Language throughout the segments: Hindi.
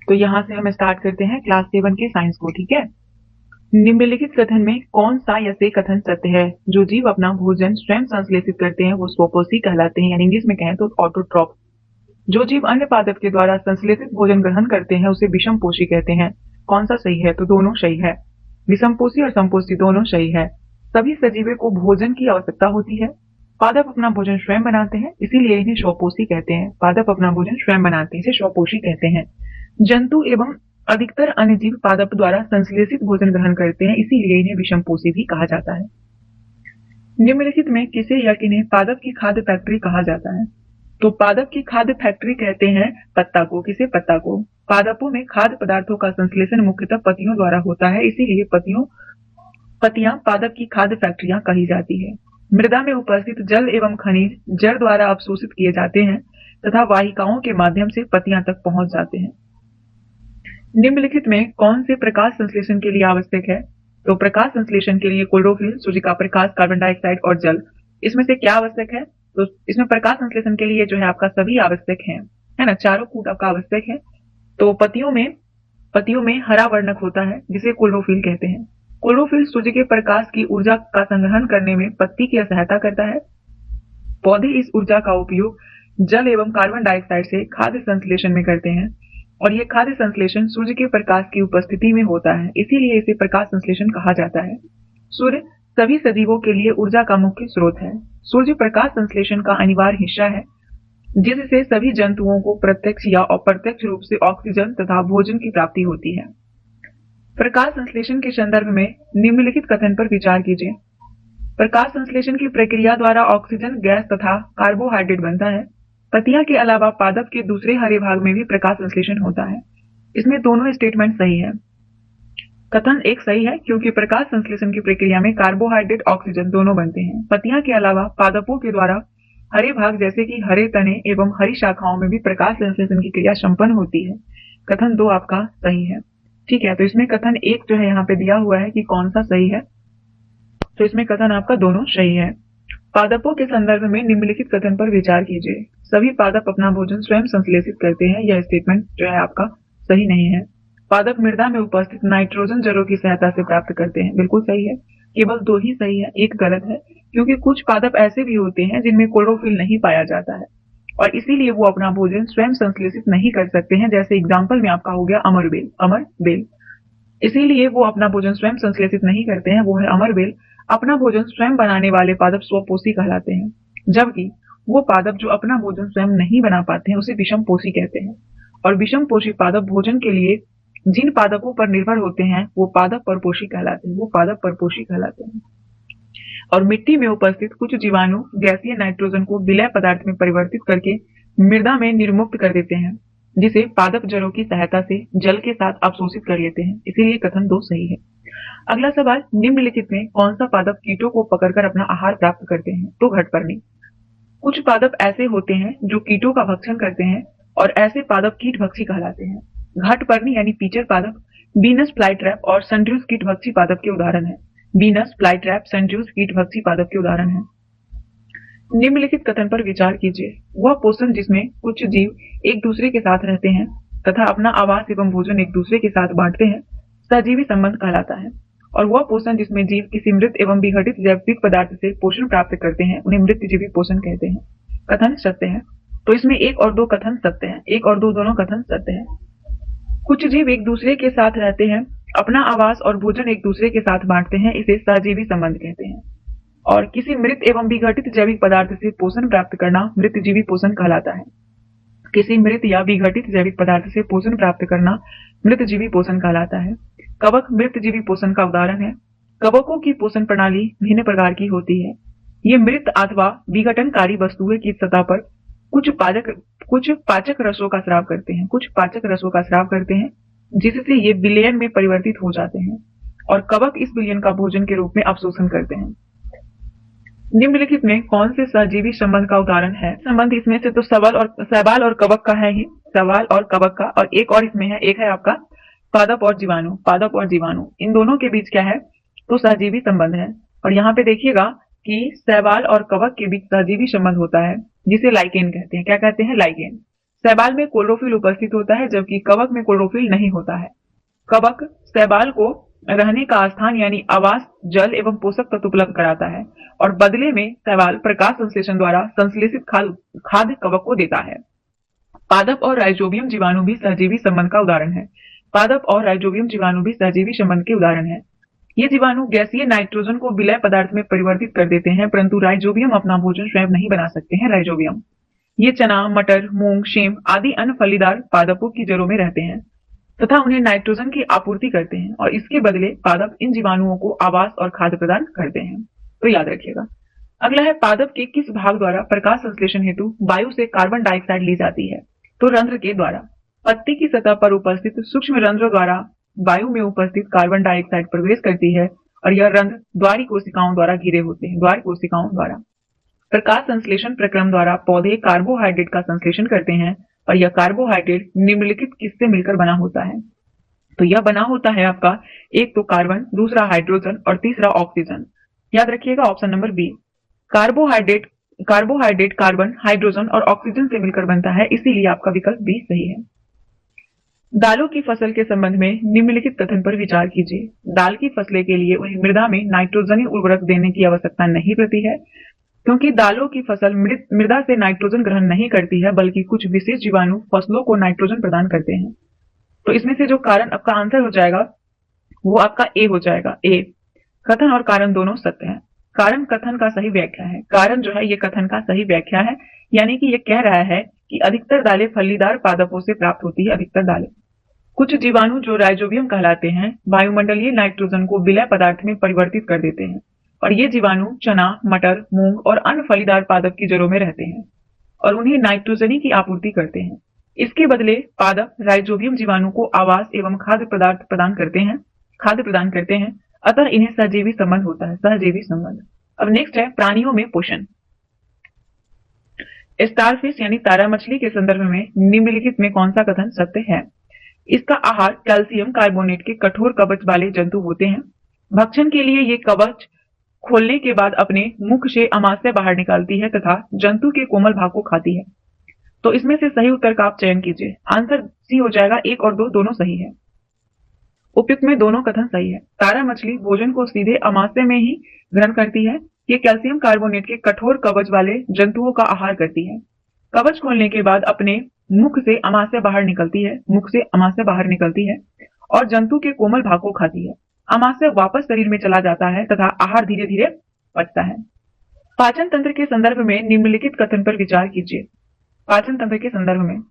तो यहाँ से हम स्टार्ट करते हैं क्लास 7 के साइंस को, ठीक है। निम्नलिखित कथन में कौन सा या से कथन सत्य है? जो जीव अपना भोजन स्वयं संश्लेषित करते हैं वो स्वपोषी कहलाते हैं, यानी इंग्लिश में कहें तो ऑटोट्रॉफ। जो जीव अन्य पादप के द्वारा संश्लेषित भोजन ग्रहण करते हैं उसे विषमपोषी कहते हैं। कौन सा सही है? तो दोनों सही है। विषमपोषी और समपोषी दोनों सही है। सभी सजीवों को भोजन की आवश्यकता होती है। पादप अपना भोजन स्वयं बनाते हैं, इसीलिए इन्हें स्वपोषी कहते हैं। पादप अपना भोजन स्वयं बनाते हैं, इसे स्वपोषी कहते हैं। जंतु एवं अधिकतर अन्य जीव पादप द्वारा संश्लेषित भोजन ग्रहण करते हैं, इसीलिए इन्हें विषमपोषी भी कहा जाता है। निम्नलिखित में किसे या किन्हें पादप की खाद्य फैक्ट्री कहा जाता है? तो पादप की खाद्य फैक्ट्री कहते हैं पत्ता को। किसे? पत्ता को। पादपों में खाद्य पदार्थों का संश्लेषण मुख्यतः पत्तियों द्वारा होता है, इसीलिए पत्तियां पादप की खाद्य फैक्ट्रियां कही जाती है। मृदा में उपस्थित जल एवं खनिज जड़ द्वारा अवशोषित किए जाते हैं तथा वाहिकाओं के माध्यम से पत्तियां तक पहुंच जाते हैं। निम्नलिखित में कौन से प्रकाश संश्लेषण के लिए आवश्यक है? तो प्रकाश संश्लेषण के लिए क्लोरोफिल, सूर्य का प्रकाश, कार्बन डाइऑक्साइड और जल। इसमें से क्या आवश्यक है? तो इसमें प्रकाश संश्लेषण के लिए जो है आपका सभी आवश्यक है ना, चारों कूट आपका आवश्यक है। तो पत्तियों में हरा वर्णक होता है जिसे क्लोरोफिल कहते हैं। क्लोरोफिल सूर्य के प्रकाश की ऊर्जा का संग्रहण करने में पत्ती की सहायता करता है। पौधे इस ऊर्जा का उपयोग जल एवं कार्बन डाइऑक्साइड से खाद्य संश्लेषण में करते हैं और यह खाद्य संश्लेषण सूर्य के प्रकाश की उपस्थिति में होता है, इसीलिए इसे प्रकाश संश्लेषण कहा जाता है। सूर्य सभी सजीवों के लिए ऊर्जा का मुख्य स्रोत है। सूर्य प्रकाश संश्लेषण का अनिवार्य हिस्सा है, जिससे सभी जंतुओं को प्रत्यक्ष या अप्रत्यक्ष रूप से ऑक्सीजन तथा भोजन की प्राप्ति होती है। प्रकाश संश्लेषण के संदर्भ में निम्नलिखित कथन पर विचार कीजिए। प्रकाश संश्लेषण की प्रक्रिया द्वारा ऑक्सीजन गैस तथा कार्बोहाइड्रेट बनता है। पत्तियां के अलावा पादप के दूसरे हरे भाग में भी प्रकाश संश्लेषण होता है। इसमें दोनों स्टेटमेंट सही है। कथन एक सही है क्योंकि प्रकाश संश्लेषण की प्रक्रिया में कार्बोहाइड्रेट ऑक्सीजन दोनों बनते हैं। पत्तियां के अलावा पादपों के द्वारा हरे भाग जैसे कि हरे तने एवं हरी शाखाओं में भी प्रकाश संश्लेषण की क्रिया संपन्न होती है। कथन 2 आपका सही है। ठीक है, तो इसमें कथन 1 जो है यहाँ पे दिया हुआ है कि कौन सा सही है, तो इसमें कथन आपका दोनों सही है। पादपों के संदर्भ में निम्नलिखित कथन पर विचार कीजिए। सभी पादप अपना भोजन स्वयं संश्लेषित करते हैं, यह स्टेटमेंट जो है आपका सही नहीं है। पादप मृदा में उपस्थित नाइट्रोजन जड़ों की सहायता से प्राप्त करते हैं, बिल्कुल सही है। केवल 2 ही सही है, एक गलत है, क्योंकि कुछ पादप ऐसे भी होते हैं जिनमें क्लोरोफिल नहीं पाया जाता है और इसीलिए वो अपना भोजन स्वयं संश्लेषित नहीं कर सकते हैं। जैसे एग्जाम्पल में आपका हो गया अमरबेल, इसीलिए वो अपना भोजन स्वयं संश्लेषित नहीं करते हैं, वो है अमरबेल। अपना भोजन स्वयं बनाने वाले पादप स्वपोषी कहलाते हैं, जबकि वो पादप जो अपना भोजन स्वयं नहीं बना पाते हैं उसे विषमपोषी कहते हैं। और विषमपोषी पादप भोजन के लिए जिन पादपों पर निर्भर होते हैं वो पादप परपोषी कहलाते हैं। और मिट्टी में उपस्थित कुछ जीवाणु गैसीय नाइट्रोजन को विलय पदार्थ में परिवर्तित करके मृदा में निर्मुक्त कर देते हैं, जिसे पादप जड़ों की सहायता से जल के साथ अवशोषित कर लेते हैं, इसीलिए कथन 2 सही है। अगला सवाल, निम्नलिखित में कौन सा पादप कीटों को पकड़कर अपना आहार प्राप्त करते हैं? तो घटपर्णी। कुछ पादप ऐसे होते हैं जो कीटों का भक्षण करते हैं और ऐसे पादप कीटभक्षी कहलाते हैं। घटपर्णी यानी पीचर पादप बीनस फ्लाईट्रैप और सनड्यूस कीटभक्षी पादप के उदाहरण है। बीनस फ्लाईट्रैप, सनड्यूस कीटभक्षी पादप के उदाहरण है। निम्नलिखित कथन पर विचार कीजिए। वह पोषण जिसमें कुछ जीव एक दूसरे के साथ रहते हैं तथा अपना आवास एवं भोजन एक दूसरे के साथ बांटते हैं सहजीवी संबंध कहलाता है, और वह पोषण जिसमें जीव किसी मृत एवं विघटित जैविक पदार्थ से पोषण प्राप्त करते हैं उन्हें मृतजीवी पोषण कहते हैं। कथन सत्य है, तो इसमें 1 और 2 कथन सत्य है। 1 और 2 दोनों कथन सत्य है। कुछ जीव एक दूसरे के साथ रहते हैं, अपना आवास और भोजन एक दूसरे के साथ बांटते हैं, इसे सहजीवी संबंध कहते हैं। और किसी मृत एवं विघटित जैविक पदार्थ से पोषण प्राप्त करना मृतजीवी पोषण कहलाता है। किसी मृत या विघटित जैविक पदार्थ से पोषण प्राप्त करना मृतजीवी पोषण कहलाता है। कवक मृतजीवी पोषण का उदाहरण है। कवकों की पोषण प्रणाली भिन्न प्रकार की होती है। ये मृत अथवा विघटनकारी वस्तुएं की सतह पर कुछ पाचक रसों का स्राव करते हैं, जिससे ये विलयन में परिवर्तित हो जाते हैं और कवक इस विलयन का भोजन के रूप में अवशोषण करते हैं। निम्नलिखित में कौन से सहजीवी संबंध का उदाहरण है? संबंध इसमें से तो शैवाल और कवक का है ही, शैवाल और कवक का, और एक और इसमें है, एक है आपका पादप और जीवाणु। इन दोनों के बीच क्या है? तो सहजीवी संबंध है। और यहाँ पे देखिएगा कि शैवाल और कवक के बीच सहजीवी संबंध होता है जिसे लाइकेन कहते हैं। क्या कहते हैं? लाइकेन। शैवाल में क्लोरोफिल उपस्थित होता है जबकि कवक में क्लोरोफिल नहीं होता है। कवक शैवाल को रहने का स्थान यानी आवास, जल एवं पोषक तत्व उपलब्ध कराता है और बदले में शैवाल प्रकाश संश्लेषण द्वारा संश्लेषित खाद्य कवक को देता है। पादप और राइजोबियम जीवाणु भी सहजीवी संबंध का उदाहरण है। पादप और राइजोबियम जीवाणु भी सहजीवी संबंध के उदाहरण है। ये जीवाणु गैसीय नाइट्रोजन को विलय पदार्थ में परिवर्तित कर देते हैं, परंतु राइजोबियम अपना भोजन स्वयं नहीं बना सकते हैं। राइजोबियम ये चना, मटर, मूंग, सेम आदि अन्य फलीदार पादपों की जड़ों में रहते हैं तथा उन्हें नाइट्रोजन की आपूर्ति करते हैं और इसके बदले पादप इन जीवाणुओं को आवास और खाद्य प्रदान करते हैं। तो याद रखिएगा। अगला है पादप के किस भाग द्वारा प्रकाश संश्लेषण हेतु वायु से कार्बन डाइऑक्साइड ली जाती है? तो रंध्र के द्वारा। पत्ती की सतह पर उपस्थित सूक्ष्म रंध्र द्वारा वायु में उपस्थित कार्बन डाइऑक्साइड प्रवेश करती है और यह रंध्र द्वारी कोशिकाओं द्वारा घिरे होते हैं। द्वार कोशिकाओं द्वारा प्रकाश संश्लेषण प्रक्रम द्वारा पौधे कार्बोहाइड्रेट का संश्लेषण करते हैं और यह कार्बोहाइड्रेट निम्नलिखित किससे मिलकर बना होता है? तो यह बना होता है आपका एक तो कार्बन, दूसरा हाइड्रोजन और तीसरा ऑक्सीजन। याद रखिएगा option number B. Carbohydrate carbon, hydrogen और ऑक्सीजन से मिलकर बनता है, इसीलिए आपका विकल्प बी सही है। दालों की फसल के संबंध में निम्नलिखित कथन पर विचार कीजिए। दाल की फसलें के लिए उन्हें मृदा में नाइट्रोजनी उर्वरक देने की आवश्यकता नहीं पड़ती है क्योंकि दालों की फसल मृदा से नाइट्रोजन ग्रहण नहीं करती है बल्कि कुछ विशेष जीवाणु फसलों को नाइट्रोजन प्रदान करते हैं। तो इसमें से जो कारण आपका आंसर हो जाएगा वो आपका ए हो जाएगा। ए कथन और कारण दोनों सत्य है। कारण कथन का सही व्याख्या है। कारण जो है ये कथन का सही व्याख्या है, यानी कि ये कह रहा है कि अधिकतर दालें फलीदार पादपों से प्राप्त होती है। अधिकतर दालें। कुछ जीवाणु जो राइजोबियम कहलाते हैं वायुमंडलीय नाइट्रोजन को विलय पदार्थ में परिवर्तित कर देते हैं और ये जीवाणु चना, मटर, मूंग और अन्य फलीदार पादप की जड़ों में रहते हैं और उन्हें नाइट्रोजनी की आपूर्ति करते हैं। इसके बदले पादप राइजोबियम जीवाणु को आवास एवं खाद्य प्रदान करते हैं। अतः इन्हें सहजीवी संबंध होता है। सहजीवी संबंध। अब नेक्स्ट है प्राणियों में पोषण। स्टारफिश यानी तारा मछली के संदर्भ में निम्नलिखित में कौन सा कथन सत्य है? इसका आहार कैल्शियम कार्बोनेट के कठोर कवच वाले जंतु होते हैं। भक्षण के लिए ये कवच खोलने के बाद अपने मुख से अमाशय बाहर निकालती है तथा जंतु के कोमल भाग को खाती है। तो इसमें से सही उत्तर का आप चयन कीजिए। आंसर सी हो जाएगा। 1 और 2 दोनों सही है। उपयुक्त में दोनों कथन सही है। तारा मछली भोजन को सीधे अमाशय में ही ग्रहण करती है। ये कैल्शियम कार्बोनेट के कठोर कवच वाले जंतुओं का आहार करती है। कवच खोलने के बाद अपने मुख से अमाशय बाहर निकलती है और जंतु के कोमल भाग को खाती है। अमाशय वापस शरीर में चला जाता है तथा आहार धीरे धीरे पचता है। पाचन तंत्र के संदर्भ में निम्नलिखित कथन पर विचार कीजिए। पाचन तंत्र के संदर्भ में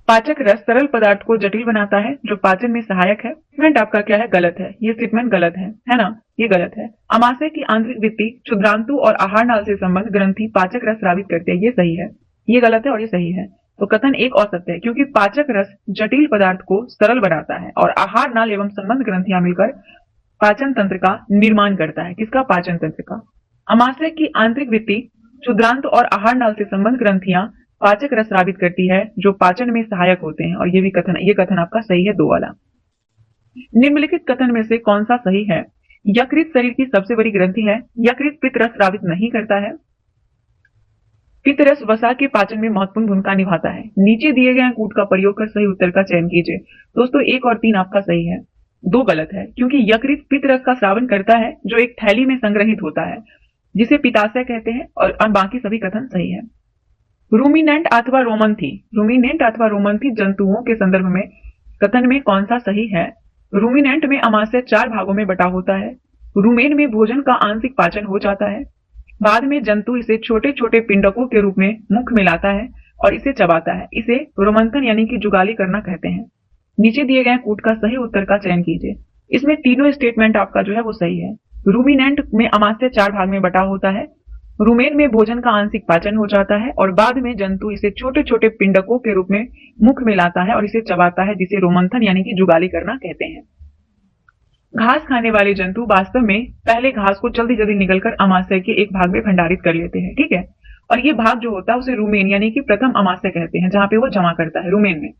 पाचक रस तरल पदार्थ को जटिल बनाता है जो पाचन में सहायक है। स्टेटमेंट आपका क्या है? गलत है। ये स्टेटमेंट गलत है ना? ये गलत है। अमाशय की आंतरिक भित्ति, क्षुद्रांतु और आहार नाल से संबंध ग्रंथि पाचक रस स्रावित करते हैं। ये सही है। ये गलत है और ये सही है। तो कथन 1 असत्य है क्योंकि पाचक रस जटिल पदार्थ को सरल बनाता है और आहार नाल एवं संबंध ग्रंथियां मिलकर पाचन तंत्र का निर्माण करता है। किसका? पाचन तंत्र का। अमाशय की आंतरिक भित्ति, क्षुद्रांत और आहार नाल से संबंध ग्रंथियां पाचक रस स्रावित करती है जो पाचन में सहायक होते हैं और ये कथन आपका सही है। 2 वाला। निम्नलिखित कथन में से कौन सा सही है? यकृत शरीर की सबसे बड़ी ग्रंथि है। यकृत पित्त रस स्रावित नहीं करता है। पित्त रस वसा के पाचन में महत्वपूर्ण भूमिका निभाता है। नीचे दिए गए कूट का प्रयोग कर सही उत्तर का चयन कीजिए। दोस्तों 1 और 3 आपका सही है। 2 गलत है क्योंकि यकृत पित्त रस का स्रावन करता है जो एक थैली में संग्रहित होता है जिसे पित्ताशय कहते हैं और बाकी सभी कथन सही है। रूमिनेंट अथवा रोमन्थी जंतुओं के संदर्भ में कथन में कौन सा सही है? रूमिनेंट में अमाशय 4 भागों में बटा होता है। रूमेन में भोजन का आंशिक पाचन हो जाता है। बाद में जंतु इसे छोटे छोटे पिंडकों के रूप में मुख में लाता है और इसे चबाता है। इसे रोमंथन यानी कि जुगाली करना कहते हैं। नीचे दिए गए कूट का सही उत्तर का चयन कीजिए। इसमें तीनों स्टेटमेंट आपका जो है वो सही है। रूमिनेंट में अमाशय 4 भाग में बटा होता है। रूमेन में भोजन का आंशिक पाचन हो जाता है और बाद में जंतु इसे छोटे छोटे पिंडकों के रूप में मुख में लाता है और इसे चबाता है जिसे रोमंथन यानी कि जुगाली करना कहते हैं। घास खाने वाले जंतु वास्तव में पहले घास को जल्दी जल्दी निगलकर अमाशय के एक भाग में भंडारित कर लेते हैं। ठीक है। और ये भाग जो होता है उसे रूमेन यानी कि प्रथम अमाशय कहते हैं जहां पे वो जमा करता है। रूमेन में।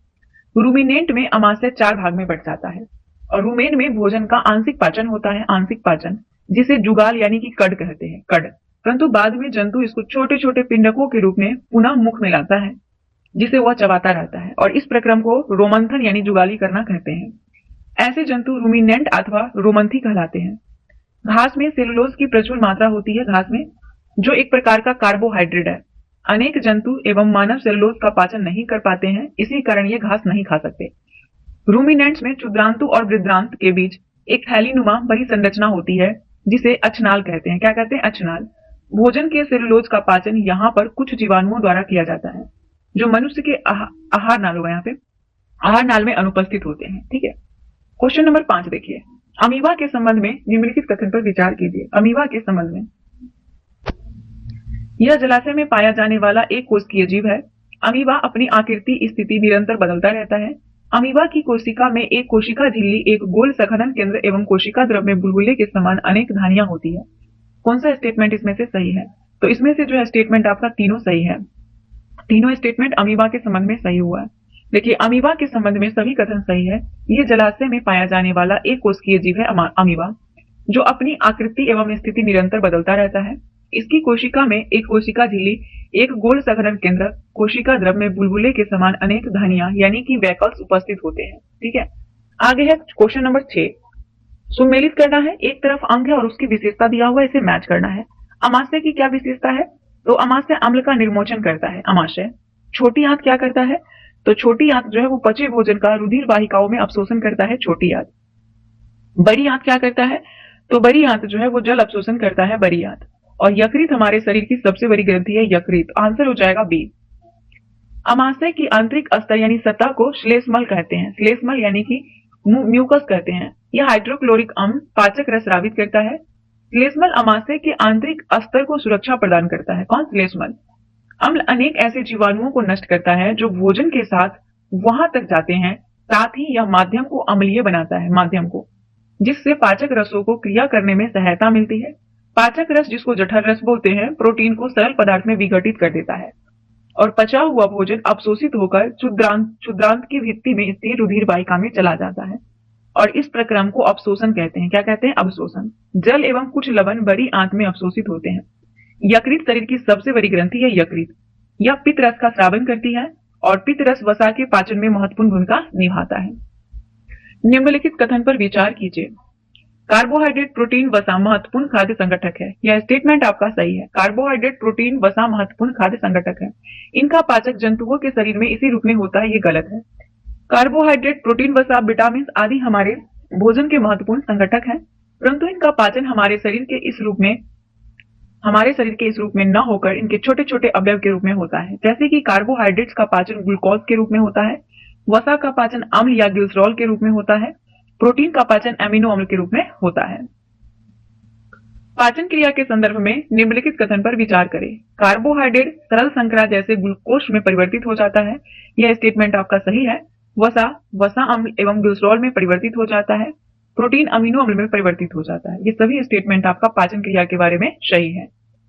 रूमिनेंट में अमाशय 4 भाग में बट जाता है और रूमेन में भोजन का आंशिक पाचन होता है। आंशिक पाचन जिसे जुगाल यानी कि कड कहते हैं। कड। परंतु बाद में जंतु इसको छोटे छोटे पिंडकों के रूप में पुनः मुख में लाता है जिसे वह चबाता रहता है, और इस प्रक्रम को रोमंथन यानी जुगाली करना कहते हैं। ऐसे जंतु रूमिनेंट अथवा रोमंथी कहलाते हैं। घास में सेलुलोज की प्रचुर मात्रा होती है, घास में, जो एक प्रकार का कार्बोहाइड्रेट है। अनेक जंतु एवं मानव सेलुलोज का पाचन नहीं कर पाते हैं, इसी कारण ये घास नहीं खा सकते। रूमिनेंट्स में क्षुद्रांतु और वृद्धांत के बीच एक थैलीनुमा बड़ी संरचना होती है, जिसे अचनाल कहते हैं। क्या कहते हैं? अचनाल। भोजन के सेलुलोज का पाचन यहाँ पर कुछ जीवाणुओं द्वारा किया जाता है, जो मनुष्य के आहार नाल होगा, यहाँ पे आहार नाल में अनुपस्थित होते हैं। ठीक है। क्वेश्चन नंबर 5 देखिए, अमीबा के संबंध में निम्नलिखित कथन पर विचार कीजिए। अमीबा के संबंध में, यह जलाशय में पाया जाने वाला एक कोशिकीय जीव है। अमीबा अपनी आकृति स्थिति निरंतर बदलता रहता है। अमीबा की कोशिका में एक कोशिका झिल्ली, एक गोल संघनन केंद्र एवं कोशिका द्रव में बुलबुले के समान अनेक धानियां होती है। कौन सा स्टेटमेंट इसमें से सही है? तो इसमें से जो है स्टेटमेंट आपका तीनों सही है। तीनों स्टेटमेंट अमीबा के संबंध में सही हुआ है। देखिए, अमीबा के संबंध में सभी कथन सही है। यह जलाशय में पाया जाने वाला एक कोशिकीय जीव है अमीबा, जो अपनी आकृति एवं स्थिति निरंतर बदलता रहता है। इसकी कोशिका में एक कोशिका झिल्ली, एक गोल संघनन केंद्र, कोशिका द्रव में बुलबुले के समान अनेक धानियां यानी कि वैकल्स उपस्थित होते हैं। ठीक है। आगे है क्वेश्चन नंबर 6। सुमेलित करना है। एक तरफ अंग है और उसकी विशेषता दिया हुआ है, इसे मैच करना है। अमाशय की क्या विशेषता है? तो अमाशय अम्ल का निर्मोचन करता है। अमाशय। छोटी आंत क्या करता है? तो छोटी आंत जो है वो पचे भोजन का रुधिर वाहिकाओं में अवशोषण करता है, छोटी आंत। बड़ी आंत क्या करता है? तो बड़ी आंत जो है वो जल अवशोषण करता है, बड़ी आंत। और यकृत हमारे शरीर की सबसे बड़ी ग्रंथि है, यकृत। आंसर हो जाएगा बी। अमाशय की आंतरिक स्तर यानी सतह को श्लेष्मल कहते हैं। श्लेष्मल यानी कि म्यूकस कहते हैं। यह हाइड्रोक्लोरिक अम्ल पाचक रस स्रावित करता है। श्लेष्मल अमाशय के आंतरिक स्तर को सुरक्षा प्रदान करता है। कौन? श्लेष्मल अम्ल अनेक ऐसे जीवाणुओं को नष्ट करता है जो भोजन के साथ वहां तक जाते हैं। साथ ही यह माध्यम को अम्लीय बनाता है, माध्यम को, जिससे पाचक रसों को क्रिया करने में सहायता मिलती है। पाचक रस, जिसको जठर रस बोलते हैं, प्रोटीन को सरल पदार्थ में विघटित कर देता है और पचा हुआ भोजन अवशोषित होकर क्षुद्रांत की भित्ति में स्थिर रुधिर वाहिका में चला जाता है, और इस प्रक्रम को अवशोषण कहते हैं। क्या कहते हैं? अवशोषण। जल एवं कुछ लवण बड़ी आंत में अवशोषित होते हैं। यकृत शरीर की सबसे बड़ी ग्रंथि है, यकृत। यह पित्त रस का स्रावन करती है और पित्त रस वसा के पाचन में महत्वपूर्ण भूमिका निभाता है। निम्नलिखित कथन पर विचार कीजिए। कार्बोहाइड्रेट, प्रोटीन, वसा महत्वपूर्ण खाद्य संगठक है। यह स्टेटमेंट आपका सही है। कार्बोहाइड्रेट, प्रोटीन, वसा महत्वपूर्ण खाद्य संगठक है। इनका पाचक जंतुओं के शरीर में इसी रूप में होता है, ये गलत है। कार्बोहाइड्रेट, प्रोटीन, वसा, विटामिन आदि हमारे भोजन के महत्वपूर्ण संगठक हैं, परंतु इनका पाचन हमारे शरीर के इस रूप में न होकर इनके छोटे छोटे अवयव के रूप में होता है। जैसे कि कार्बोहाइड्रेट्स का पाचन ग्लूकोज के रूप में होता है, वसा का पाचन अम्ल या ग्लिसरॉल के रूप में होता है, प्रोटीन का पाचन एमिनो अम्ल के रूप में होता है। पाचन क्रिया के संदर्भ में निम्नलिखित कथन पर विचार करें। कार्बोहाइड्रेट सरल संकरा जैसे ग्लूकोज में परिवर्तित हो जाता है, यह स्टेटमेंट आपका सही है। वसा अम्ल एवं ग्लिसरॉल में परिवर्तित हो जाता है, प्रोटीन अमीनो अम्ल में परिवर्तित हो जाता है। ये सभी स्टेटमेंट आपका पाचन क्रिया के बारे में सही है।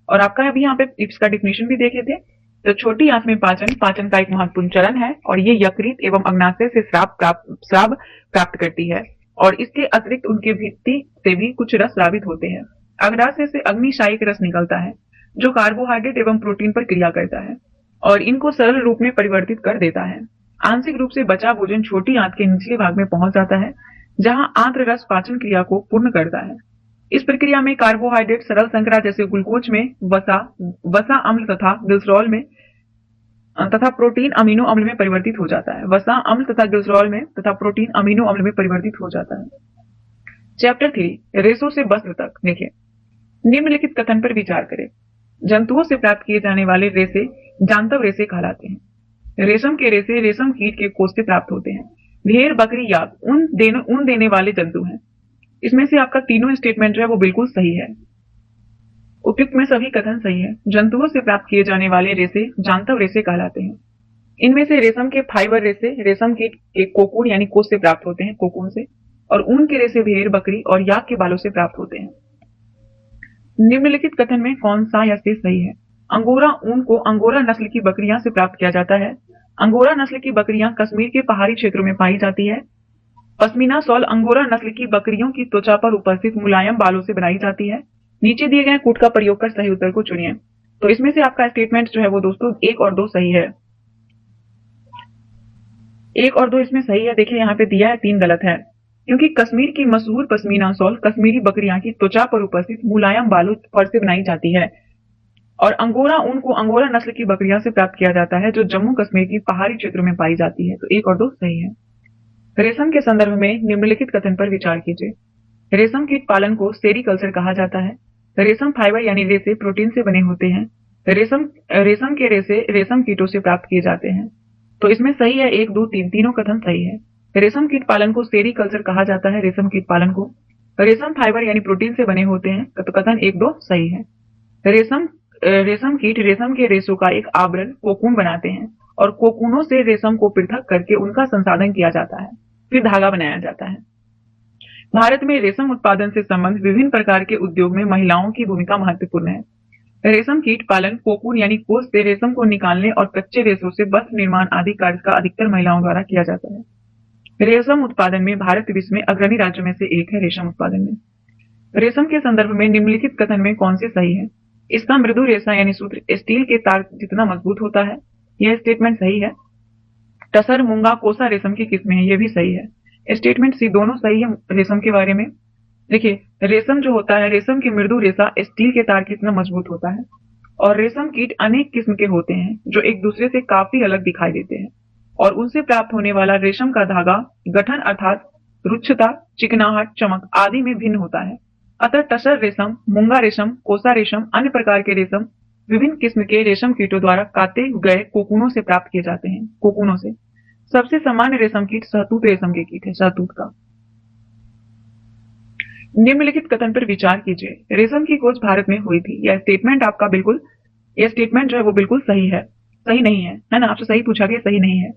और आपका अभी यहाँ पे इसका डिफिनेशन भी देखे थे। तो छोटी आंत में पाचन का एक महत्वपूर्ण चरण है, और ये यकृत एवं अग्नाशय से स्राव प्राप्त करती है, और इसके अतिरिक्त उनके भित्ति से भी कुछ रस स्रावित होते हैं। अग्नाशय से अग्निशायिक रस निकलता है, जो कार्बोहाइड्रेट एवं प्रोटीन पर क्रिया करता है और इनको सरल रूप में परिवर्तित कर देता है। आंशिक रूप से बचा भोजन छोटी आंत के निचले भाग में पहुंच जाता है, जहां आंत्र रस पाचन क्रिया को पूर्ण करता है। इस प्रक्रिया में कार्बोहाइड्रेट सरल संकरा जैसे ग्लूकोज में, वसा अम्ल तथा ग्लिसरॉल में तथा प्रोटीन अमीनो अम्ल में परिवर्तित हो जाता है। वसा अम्ल तथा ग्लिसरॉल में तथा प्रोटीन अमीनो अम्ल में परिवर्तित हो जाता है। चैप्टर 3 रेशों से वस्त्र तक। देखिए, निम्नलिखित कथन पर विचार करें। जंतुओं से प्राप्त किए जाने वाले रेशे जांतव रेशे कहलाते हैं। रेशम के रेशे रेशम कीट के कोष से प्राप्त होते हैं। भेड़, बकरी, याक ऊन देने वाले जंतु हैं। इसमें से आपका तीनों स्टेटमेंट जो है वो बिल्कुल सही है। उपयुक्त में सभी कथन सही है। जंतुओं से प्राप्त किए जाने वाले रेशे जांतव रेशे कहलाते हैं। इनमें से रेशम के फाइबर रेशे रेशम कीट के कोकून यानी कोष से प्राप्त होते हैं, कोकून से, और ऊन के रेशे भेड़, बकरी और याक के बालों से प्राप्त होते हैं। निम्नलिखित कथन में कौन सा या से सही है? अंगोरा ऊन को अंगोरा नस्ल की बकरियां से प्राप्त किया जाता है। अंगोरा नस्ल की बकरियां कश्मीर के पहाड़ी क्षेत्रों में पाई जाती है। पश्मीना शॉल अंगोरा नस्ल की बकरियों की त्वचा पर उपस्थित मुलायम बालों से बनाई जाती है। नीचे दिए गए कूट का प्रयोग कर सही उत्तर को चुनिए। तो इसमें से आपका स्टेटमेंट जो है वो दोस्तों 1 और 2 सही है। 1 और 2 इसमें सही है। देखिए यहाँ पे दिया है, 3 गलत है। क्योंकि कश्मीर की मशहूर पश्मीना शॉल कश्मीरी बकरियां की त्वचा पर उपस्थित मुलायम बालू फर से बनाई जाती है और अंगोरा ऊन को अंगोरा नस्ल की बकरियां से प्राप्त किया जाता है जो जम्मू कश्मीर की पहाड़ी क्षेत्रों में पाई जाती है। तो 1 और 2 सही है। रेशम के संदर्भ में निम्नलिखित कथन पर विचार कीजिए। रेशम कीट पालन को सेरीकल्चर कहा जाता है। रेशम फाइबर यानी रेशे प्रोटीन से बने होते हैं। रेशम रेशम के रेशे रेशम कीटों से प्राप्त किए जाते हैं। तो इसमें सही है 1, 2, 3 तीनों कथन सही है। रेशम कीट पालन को सेरीकल्चर कहा जाता है। रेशम कीट पालन को रेशम फाइबर यानी प्रोटीन से बने होते हैं। तो कथन 1, 2 सही है। रेशम कीट रेशम के रेशों का एक आवरण कोकून बनाते हैं और कोकूनों से रेशम को पृथक करके उनका संसाधन किया जाता है, फिर धागा बनाया जाता है। भारत में रेशम उत्पादन से संबंधित विभिन्न प्रकार के उद्योग में महिलाओं की भूमिका महत्वपूर्ण है। रेशम कीट पालन कोकून यानी कोश से रेशम को निकालने और कच्चे रेशों से वस्त्र निर्माण आदि कार्य का अधिकतर महिलाओं द्वारा किया जाता है। रेशम उत्पादन में भारत विश्व में अग्रणी राज्यों में से एक है। रेशम उत्पादन में रेशम के संदर्भ में निम्नलिखित कथन में कौन से सही है? इसका मृदु रेशा यानी सूत्र स्टील के तार जितना मजबूत होता है, यह स्टेटमेंट सही है। टसर, मूंगा, कोसा रेशम की किस्में हैं, यह भी सही है। स्टेटमेंट सी दोनों सही है रेशम के बारे में। देखिए रेशम जो होता है, रेशम की मृदु रेशा स्टील के तार कितना मजबूत होता है और रेशम कीट अनेक किस्म के होते हैं जो एक दूसरे से काफी अलग दिखाई देते हैं और उनसे प्राप्त होने वाला रेशम का धागा गठन अर्थात रुक्षता, चिकनाहट, चमक आदि में भिन्न होता है। अतः टसर रेशम, मूंगा रेशम, कोसा रेशम, अन्य प्रकार के रेशम विभिन्न किस्म के रेशम कीटों द्वारा काटे गए कोकूनों से प्राप्त किए जाते हैं। कोकूनों से सबसे सामान्य रेशम कीट शहतूत रेशम के कीट है, शहतूत का। निम्नलिखित कथन पर विचार कीजिए। रेशम की खोज भारत में हुई थी। यह स्टेटमेंट जो है वो बिल्कुल सही है, सही नहीं है ना? आपसे सही पूछा गया, सही नहीं है।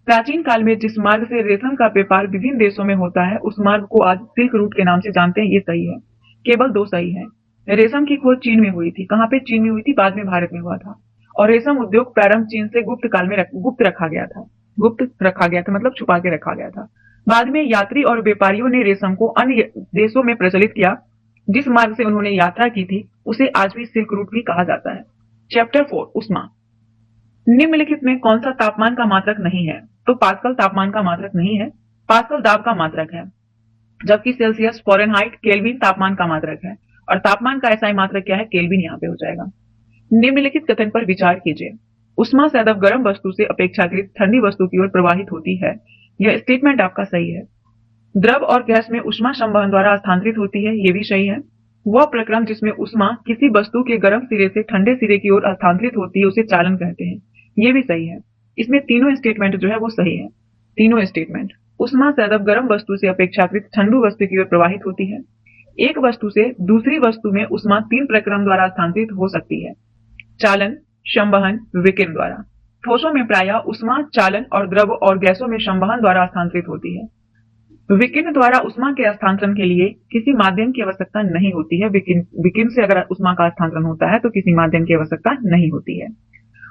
प्राचीन काल में जिस मार्ग से रेशम का व्यापार विभिन्न देशों में होता है उस मार्ग को आज सिल्क रूट के नाम से जानते हैं, ये सही है। केवल 2 सही है। रेशम की खोज चीन में हुई थी। कहां पे? चीन में हुई थी, बाद में भारत में हुआ था। और रेशम उद्योग प्रारंभ चीन से गुप्त काल में गुप्त रखा गया था, मतलब छुपा के रखा गया था। बाद में यात्री और व्यापारियों ने रेशम को अन्य देशों में प्रचलित किया। जिस मार्ग से उन्होंने यात्रा की थी उसे आज भी सिल्क रूट भी कहा जाता है। चैप्टर 4 उष्मा। निम्नलिखित में कौन सा तापमान का मात्रक नहीं है? तो पास्कल तापमान का मात्रक नहीं है। पास्कल दाब का मात्रक है, जबकि सेल्सियस, फ़ारेनहाइट, केल्विन तापमान का मात्रक है और तापमान का एसआई मात्रक क्या है? केल्विन यहाँ पे हो जाएगा। निम्नलिखित कथन पर विचार कीजिए। उष्मा सदैव गर्म वस्तु से अपेक्षाकृत ठंडी वस्तु की ओर प्रवाहित होती है। यह स्टेटमेंट आपका सही है। द्रव और गैस में उष्मा संवहन द्वारा स्थानांतरित होती है, यह भी सही है। वह प्रक्रम जिसमें उष्मा किसी वस्तु के गर्म सिरे से ठंडे सिरे की ओर स्थानांतरित होती है उसे चालन कहते हैं, यह भी सही है। इसमें तीनों स्टेटमेंट जो है वो सही है। तीनों स्टेटमेंट। उष्मा सदैव गर्म वस्तु से अपेक्षाकृत ठंडू वस्तु की ओर प्रवाहित होती है। एक वस्तु से दूसरी वस्तु में उष्मा 3 प्रक्रम द्वारा स्थानांतरित हो सकती है: चालन, संवहन, विकिरण द्वारा। ठोसों में प्रायः उष्मा चालन और द्रव और गैसों में संवहन द्वारा स्थानांतरित होती है। विकिरण द्वारा उष्मा के स्थानांतरण के लिए किसी माध्यम की आवश्यकता नहीं होती है। विकिरण से अगर उष्मा का स्थानांतरण होता है तो किसी माध्यम की आवश्यकता नहीं होती है।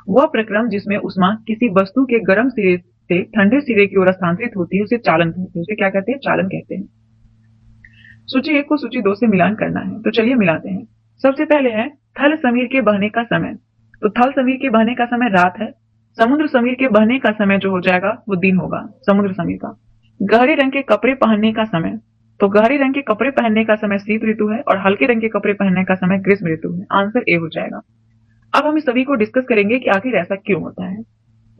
वह प्रक्रम जिसमें उष्मा किसी वस्तु के गर्म सिरे से ठंडे सिरे की ओर स्थानांतरित होती है उसे चालन कहते हैं। उसे क्या कहते हैं? चालन कहते हैं। सूची 1 को सूची 2 से मिलान करना है, तो चलिए मिलाते हैं। सबसे पहले है थल समीर के बहने का समय। तो थल समीर के बहने का समय रात है। समुद्र समीर के बहने का समय जो हो जाएगा वो दिन होगा, समुद्र समीर का। गहरे रंग के कपड़े पहनने का समय, तो गहरे रंग के कपड़े पहनने का समय शीत ऋतु है और हल्के रंग के कपड़े पहनने का समय ग्रीष्म ऋतु है। आंसर ए हो जाएगा। अब हम इस सभी को डिस्कस करेंगे कि आखिर ऐसा क्यों होता है।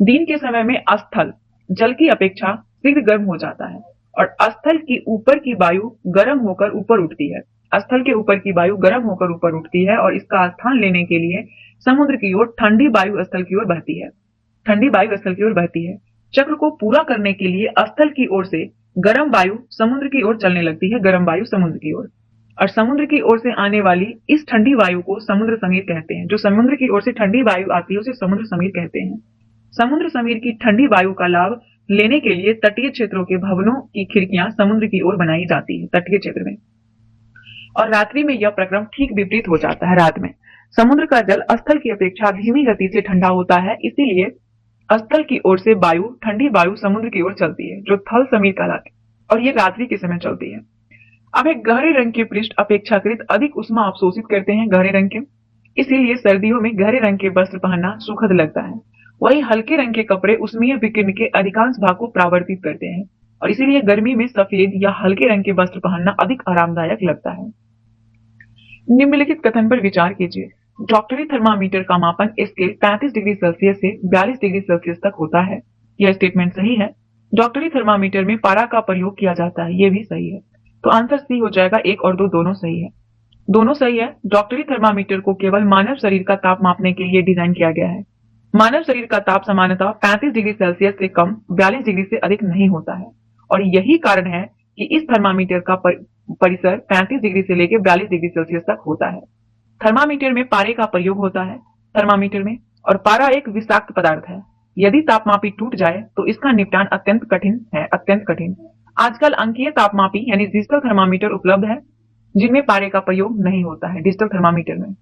दिन के समय में स्थल जल की अपेक्षा शीघ्र गर्म हो जाता है और स्थल की ऊपर की वायु गर्म होकर ऊपर उठती है। स्थल के ऊपर की वायु गर्म होकर ऊपर उठती है और इसका स्थान लेने के लिए समुद्र की ओर ठंडी वायु स्थल की ओर बहती है। ठंडी वायु स्थल की ओर बहती है। चक्र को पूरा करने के लिए स्थल की ओर से गर्म वायु समुद्र की ओर चलने लगती है, गर्म वायु समुद्र की ओर, और समुद्र की ओर से आने वाली इस ठंडी वायु को समुद्र समीर कहते हैं। जो समुद्र की ओर से ठंडी वायु आती है उसे समुद्र समीर कहते हैं। समुद्र समीर की ठंडी वायु का लाभ लेने के लिए तटीय क्षेत्रों के भवनों की खिड़कियां समुद्र की ओर बनाई जाती है, तटीय क्षेत्र में। और रात्रि में यह प्रक्रम ठीक विपरीत हो जाता है। रात में समुद्र का जल स्थल की अपेक्षा धीमी गति से ठंडा होता है, इसीलिए स्थल की ओर से वायु ठंडी वायु समुद्र की ओर चलती है, जो थल समीर कहलाती है, और ये रात्रि के समय चलती है। अब एक गहरे रंग के पृष्ठ अपेक्षाकृत अधिक उष्मा अवशोषित करते हैं, गहरे रंग के, इसीलिए सर्दियों में गहरे रंग के वस्त्र पहनना सुखद लगता है वही हल्के रंग के कपड़े उष्मीय विकिरण के अधिकांश भाग को परावर्तित करते हैं और इसीलिए गर्मी में सफेद या हल्के रंग के वस्त्र पहनना अधिक आरामदायक लगता है। निम्नलिखित कथन पर विचार कीजिए। डॉक्टरी थर्मामीटर का मापन स्केल 35 डिग्री सेल्सियस से 42 डिग्री सेल्सियस तक होता है। यह स्टेटमेंट सही है। डॉक्टरी थर्मामीटर में पारा का प्रयोग किया जाता है, यह भी सही है। तो आंसर सी हो जाएगा, 1 और 2 दोनों सही है। दोनों सही है। डॉक्टरी थर्मामीटर को केवल मानव शरीर का ताप मापने के लिए डिजाइन किया गया है। मानव शरीर का ताप सामान्यतः 35 डिग्री सेल्सियस से कम 42 डिग्री से अधिक नहीं होता है और यही कारण है कि इस थर्मामीटर का परिसर 35 डिग्री से लेकर 42 डिग्री सेल्सियस तक होता है। थर्मामीटर में पारे का प्रयोग होता है थर्मामीटर में, और पारा एक विषाक्त पदार्थ है। यदि तापमापी टूट जाए तो इसका निपटान अत्यंत कठिन है, अत्यंत कठिन। आजकल अंकीय तापमापी यानी डिजिटल थर्मामीटर उपलब्ध है जिनमें पारे का प्रयोग नहीं होता है डिजिटल थर्मामीटर में।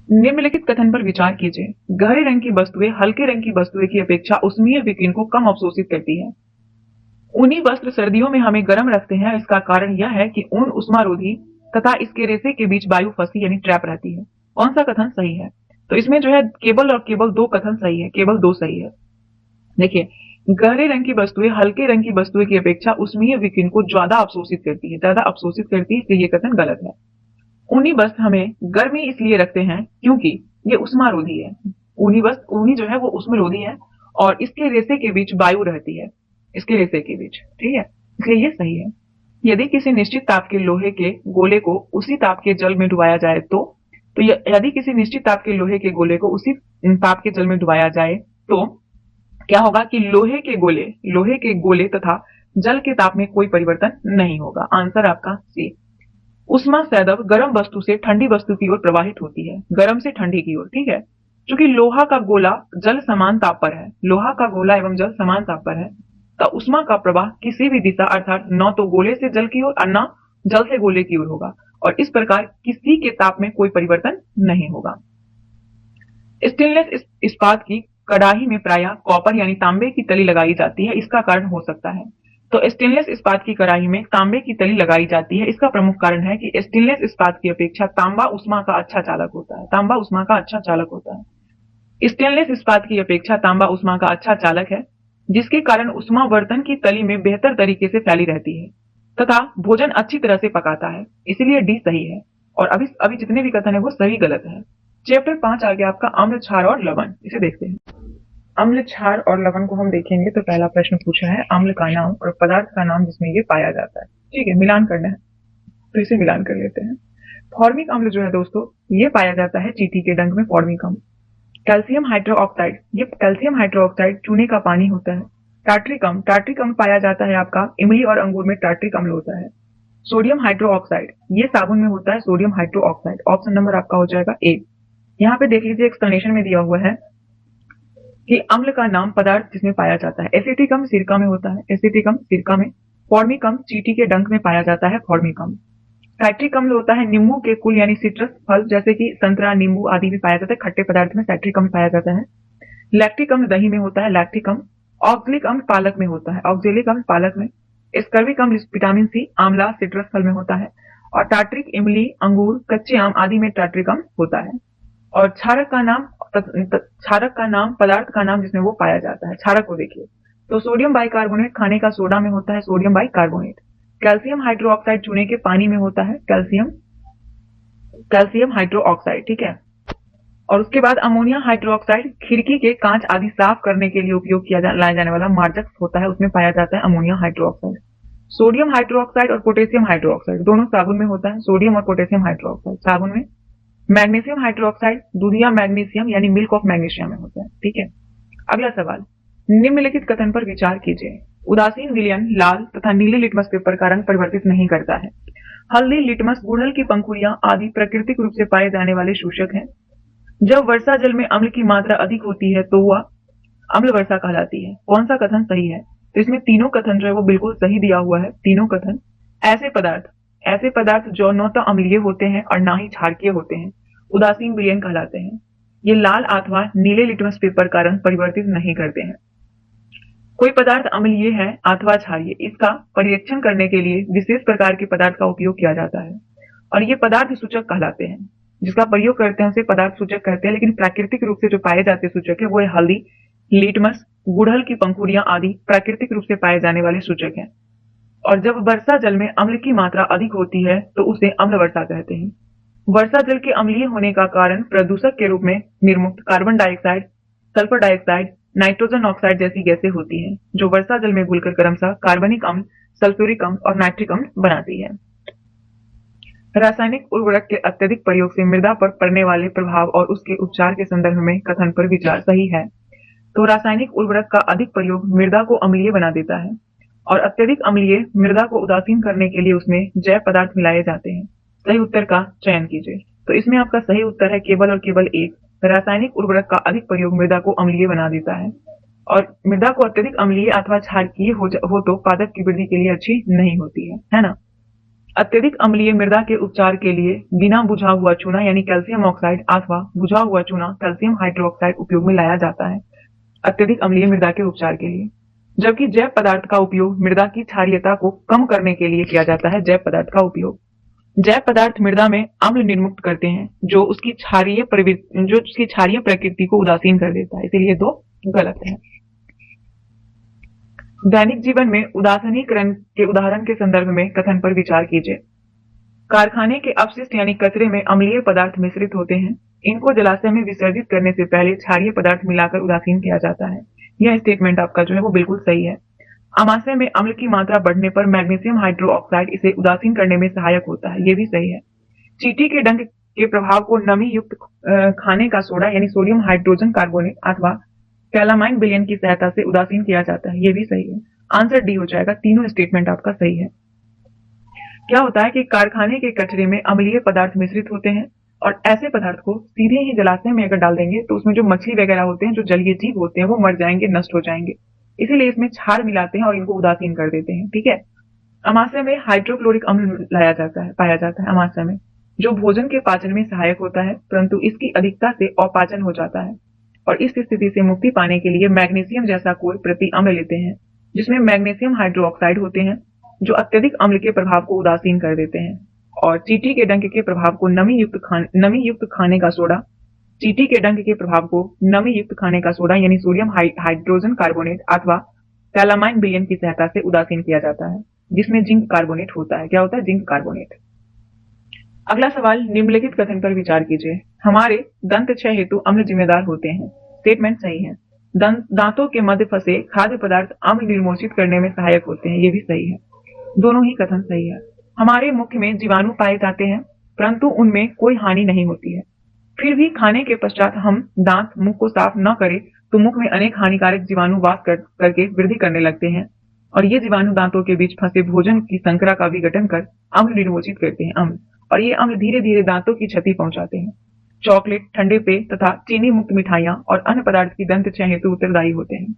निम्नलिखित कथन पर विचार कीजिए। गहरे रंग की वस्तुएं हल्के रंग की वस्तुएं की अपेक्षा उष्मीय विकिरण को कम अवशोषित करती है। ऊनी वस्त्र सर्दियों में हमें गर्म रखते हैं। इसका कारण यह है कि ऊन उष्मारोधी तथा इसके रेशे के बीच वायु फंसी यानी ट्रैप रहती है। कौन सा कथन सही है? तो इसमें जो है केवल और केवल 2 कथन सही है, केवल 2 सही है। देखिए, गहरे रंग की वस्तुएं हल्के रंग की वस्तुएं की अपेक्षा उष्मीय विकिरण को ज्यादा अवशोषित करती है, ज्यादा अवशोषित करती है, इसलिए ये कथन गलत है। ऊनी वस्त्र हमें गर्मी इसलिए रखते हैं क्योंकि ये उष्मारोधी है। ऊनी जो है वो उष्मारोधी है और इसके रेशे के बीच वायु रहती है, इसके रेशे के बीच, ठीक है, इसलिए ये सही है। यदि किसी निश्चित ताप के लोहे के गोले को उसी ताप के जल में डुबाया जाए तो यदि किसी निश्चित ताप के लोहे के गोले को उसी ताप के जल में डुबाया जाए तो क्या होगा कि लोहे के गोले तथा जल के ताप में कोई परिवर्तन नहीं होगा। आंसर आपका सी। उष्मा सैदब गर्म वस्तु से ठंडी वस्तु की ओर प्रवाहित होती है, गर्म से ठंडी की ओर, ठीक है। क्योंकि लोहा का गोला जल समान ताप पर है, लोहा का गोला एवं जल समान ताप पर है, तो उष्मा का प्रवाह किसी भी दिशा अर्थात न तो गोले से जल की ओर और न जल से गोले की ओर होगा और इस प्रकार किसी के ताप में कोई परिवर्तन नहीं होगा। स्टेनलेस इस्पात की कड़ाही में प्रायः कॉपर यानी तांबे की तली लगाई जाती है, इसका कारण हो सकता है। तो स्टेनलेस इस्पात की कड़ाही में तांबे की तली लगाई जाती है, इसका प्रमुख कारण है कि स्टेनलेस इस्पात की अपेक्षा तांबा उष्मा का अच्छा चालक होता है, तांबा उष्मा का अच्छा चालक होता है। स्टेनलेस इस्पात की अपेक्षा तांबा उष्मा का अच्छा चालक है, जिसके कारण उष्मा बर्तन की तली में बेहतर तरीके से फैली रहती है तथा भोजन अच्छी तरह से पकाता है, इसलिए डी सही है। और अभी जितने भी कथन है वो सही गलत है। चैप्टर 5 आ गया आपका अम्ल, क्षार और लवण। इसे देखते हैं। अम्ल, क्षार और लवण को हम देखेंगे तो पहला प्रश्न पूछा है अम्ल का नाम और पदार्थ का नाम जिसमें ये पाया जाता है, ठीक है, मिलान करना है तो इसे मिलान कर लेते हैं। फॉर्मिक अम्ल जो है दोस्तों ये पाया जाता है चींटी के डंक में, फॉर्मिक अम्ल। कैल्शियम हाइड्रोक्साइड, ये कैल्शियम हाइड्रोक्साइड चूने का पानी होता है। टार्ट्रिक अम्ल पाया जाता है आपका इमली और अंगूर में टार्ट्रिक अम्ल होता है। सोडियम हाइड्रोक्साइड ये साबुन में होता है, सोडियम हाइड्रोक्साइड। ऑप्शन नंबर आपका हो जाएगा ए। यहाँ पे देख लीजिए एक्सप्लेनेशन में दिया हुआ है कि अम्ल का नाम पदार्थ जिसमें पाया जाता है। एसिटिक अम्ल सिरका में होता है, एसिटिक अम्ल सिरका में। फॉर्मिक अम्ल चींटी के डंक में पाया जाता है, फॉर्मिक अम्ल। साइट्रिक अम्ल होता है नींबू के कुल यानी सिट्रस फल जैसे कि संतरा, नींबू आदि में पाया जाता है, खट्टे पदार्थ में साइट्रिक अम्ल पाया जाता है। लैक्टिक अम्ल दही में होता है, लैक्टिक अम्ल। ऑक्जेलिक अम्ल पालक में होता है, ऑक्जेलिक अम्ल पालक में। स्कर्विक अम्ल विटामिन सी, आंवला, सिट्रस फल में होता है। और टार्ट्रिक इमली, अंगूर, कच्चे आम आदि में टार्ट्रिक अम्ल होता है। और क्षारक का नाम पदार्थ का नाम जिसमें वो पाया जाता है। क्षारक को देखिए तो सोडियम बाइकार्बोनेट खाने का सोडा में होता है, सोडियम बाइकार्बोनेट। कैल्शियम हाइड्रोक्साइड चूने के पानी में होता है, कैल्शियम हाइड्रोक्साइड, ठीक है। और उसके बाद अमोनिया हाइड्रोक्साइड खिड़की के कांच आदि साफ करने के लिए उपयोग लाया जाने वाला मार्जक होता है, उसमें पाया जाता है अमोनिया हाइड्रोक्साइड। सोडियम हाइड्रोक्साइड और पोटेशियम हाइड्रोक्साइड दोनों साबुन में होता है, सोडियम और पोटेशियम हाइड्रोक्साइड साबुन में। मैग्नीशियम हाइड्रोक्साइड दूधिया मैग्नीशियम यानी मिल्क ऑफ मैग्नीशियम में होता है, ठीक है। अगला सवाल, निम्नलिखित कथन पर विचार कीजिए। उदासीन विलयन लाल तथा नीले लिटमस पेपर का रंग परिवर्तित नहीं करता है। हल्दी, लिटमस, गुड़हल की पंखुड़ियां आदि प्राकृतिक रूप से पाए जाने वाले शोषक हैं। जब वर्षा जल में अम्ल की मात्रा अधिक होती है तो वह अम्ल वर्षा कहलाती है। कौन सा कथन सही है? तो इसमें तीनों कथन जो है वो बिल्कुल सही दिया हुआ है, तीनों कथन। ऐसे पदार्थ जो न तो अम्लीय होते हैं और ना ही क्षारकीय होते हैं उदासीन विलयन कहलाते हैं। ये लाल अथवा नीले लिटमस पेपर का रंग परिवर्तित नहीं करते हैं। कोई पदार्थ अम्लीय है अथवा क्षारीय, इसका परीक्षण करने के लिए विशेष प्रकार के पदार्थ का उपयोग किया जाता है और ये पदार्थ सूचक कहलाते हैं। जिसका प्रयोग करते हैं उसे पदार्थ सूचक कहते हैं, लेकिन प्राकृतिक रूप से जो पाए जाते सूचक है वो है हल्दी, लिटमस, गुड़हल की पंखुड़ियां आदि प्राकृतिक रूप से पाए जाने वाले सूचक हैं। और जब वर्षा जल में अम्ल की मात्रा अधिक होती है तो उसे अम्ल वर्षा कहते हैं। वर्षा जल के अम्लीय होने का कारण प्रदूषक के रूप में निर्मुक्त carbon dioxide, sulphur dioxide, nitrogen oxide जैसी गैसें होती हैं, जो वर्षा जल में घुलकर क्रमशः कार्बनिक अम्ल, सल्फ्यूरिक अम्ल और नाइट्रिक अम्ल बनाती है। रासायनिक उर्वरक के अत्यधिक प्रयोग से मृदा पर पड़ने वाले प्रभाव और उसके उपचार के संदर्भ में कथन पर विचार सही है। तो रासायनिक उर्वरक का अधिक प्रयोग मृदा को अम्लीय बना देता है और अत्यधिक अम्लीय मृदा को उदासीन करने के लिए उसमें जैव पदार्थ मिलाए जाते हैं। सही उत्तर का चयन कीजिए। तो इसमें आपका सही उत्तर है केवल और केवल एक, रासायनिक उर्वरक का अधिक प्रयोग मृदा को अम्लीय बना देता है और मृदा को अत्यधिक अम्लीय अथवा क्षारीय हो तो पादप की वृद्धि के लिए अच्छी नहीं होती है ना। अत्यधिक अम्लीय मृदा के उपचार के लिए बिना बुझा हुआ चूना यानी कैल्शियम ऑक्साइड अथवा बुझा हुआ चूना कैल्शियम हाइड्रोक्साइड उपयोग में लाया जाता है अत्यधिक अम्लीय मृदा के उपचार के लिए, जबकि जैव पदार्थ का उपयोग मृदा की क्षारीयता को कम करने के लिए किया जाता है। जैव पदार्थ का उपयोग, जैव पदार्थ मृदा में अम्ल निर्मुक्त करते हैं जो उसकी क्षारीय प्रकृति को उदासीन कर देता है, इसलिए दो गलत है। दैनिक जीवन में उदासीनीकरण के उदाहरण के संदर्भ में कथन पर विचार कीजिए। कारखाने के अपशिष्ट यानी कचरे में अम्लीय पदार्थ मिश्रित होते हैं। इनको जलाशय में विसर्जित करने से पहले क्षारीय पदार्थ मिलाकर उदासीन किया जाता है। यह स्टेटमेंट आपका जो है वो बिल्कुल सही है। अमाशय में अम्ल की मात्रा बढ़ने पर मैग्नीशियम हाइड्रोक्साइड इसे उदासीन करने में सहायक होता है, ये भी सही है। चींटी के डंक के प्रभाव को नमी युक्त खाने का सोडा यानी सोडियम हाइड्रोजन कार्बोनेट अथवा कैलामाइन विलयन की सहायता से उदासीन किया जाता है, ये भी सही है। आंसर डी हो जाएगा, तीनों स्टेटमेंट आपका सही है। क्या होता है कि कारखाने के कचरे में अम्लीय पदार्थ मिश्रित होते हैं और ऐसे पदार्थ को सीधे ही जलाशय में अगर डाल देंगे तो उसमें जो मछली वगैरह होते हैं, जो जलीय जीव होते हैं, वो मर जाएंगे, नष्ट हो जाएंगे। इसीलिए इसमें क्षार मिलाते हैं और इनको उदासीन कर देते हैं। ठीक है। अमाशय में हाइड्रोक्लोरिक अम्ल पाया जाता है अमाशय में, जो भोजन के पाचन में सहायक होता है, परंतु इसकी अधिकता से अपाचन हो जाता है और इस स्थिति से मुक्ति पाने के लिए मैग्नीशियम जैसा कोई प्रति अम्ल लेते हैं, जिसमें मैग्नीशियम हाइड्रोक्साइड होते हैं, जो अत्यधिक अम्ल के प्रभाव को उदासीन कर देते हैं। और चींटी के डंक के प्रभाव को नमी युक्त खाने का सोडा, चींटी के डंक के प्रभाव को नमी युक्त खाने का सोडा यानी सोडियम हाइड्रोजन कार्बोनेट अथवा कैलामाइन विलयन की सहायता से उदासीन किया जाता है, जिसमें जिंक कार्बोनेट होता है। क्या होता है? Zinc carbonate. अगला सवाल, निम्नलिखित कथन पर विचार कीजिए। हमारे दंत क्षय हेतु अम्ल जिम्मेदार होते हैं। स्टेटमेंट सही है। दांतों के मध्य फंसे खाद्य पदार्थ अम्ल निर्मोचित करने में सहायक होते हैं, ये भी सही है। दोनों ही कथन सही है। हमारे मुख में जीवाणु पाए जाते हैं, परंतु उनमें कोई हानि नहीं होती है। फिर भी खाने के पश्चात हम दांत मुख को साफ न करें तो मुख में अनेक हानिकारक जीवाणु वास करके वृद्धि करने लगते हैं और ये जीवाणु दांतों के बीच फंसे भोजन की संकरा का विघटन कर अम्ल निर्मोचित करते हैं अम्ल, और ये अम्ल धीरे धीरे दांतों की क्षति पहुंचाते हैं। चॉकलेट, ठंडे पेय तथा चीनी मुक्त मिठाइयां और अन्य पदार्थ की दंत क्षय हेतु उत्तरदायी होते हैं।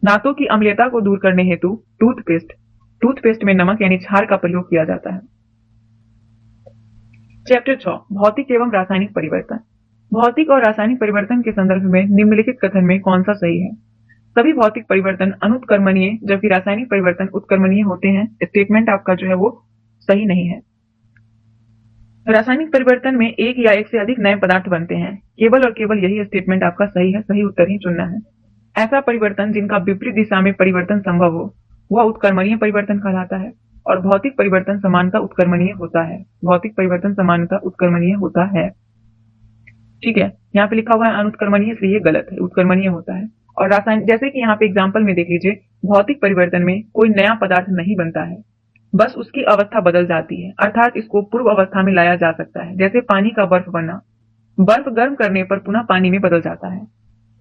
दांतों की अम्लीयता को दूर करने हेतु टूथपेस्ट में नमक यानी क्षार का प्रयोग किया जाता है। चैप्टर 6, भौतिक एवं रासायनिक परिवर्तन। भौतिक और रासायनिक परिवर्तन के संदर्भ में निम्नलिखित कथन में कौन सा सही है? सभी भौतिक परिवर्तन अनुत्क्रमणीय जबकि रासायनिक परिवर्तन उत्क्रमणीय होते हैं। स्टेटमेंट आपका जो है वो सही नहीं है। रासायनिक परिवर्तन में एक या एक से अधिक नए पदार्थ बनते हैं। केवल और केवल यही स्टेटमेंट आपका सही है, सही उत्तर ही चुनना है। ऐसा परिवर्तन जिनका विपरीत दिशा में परिवर्तन संभव हो वह उत्क्रमणीय परिवर्तन कहलाता है और भौतिक परिवर्तन समानता उत्क्रमणीय होता है। भौतिक परिवर्तन समानता उत्क्रमणीय होता है। ठीक है, यहाँ पे लिखा हुआ है अनुत्क्रमणीय, इसलिए ये गलत है, उत्क्रमणीय होता है। और रासायनिक, जैसे कि यहाँ पे एग्जाम्पल में देख लीजिए, भौतिक परिवर्तन में कोई नया पदार्थ नहीं बनता है, बस उसकी अवस्था बदल जाती है, अर्थात इसको पूर्व अवस्था में लाया जा सकता है। जैसे पानी का बर्फ बनना, बर्फ गर्म करने पर पुनः पानी में बदल जाता है।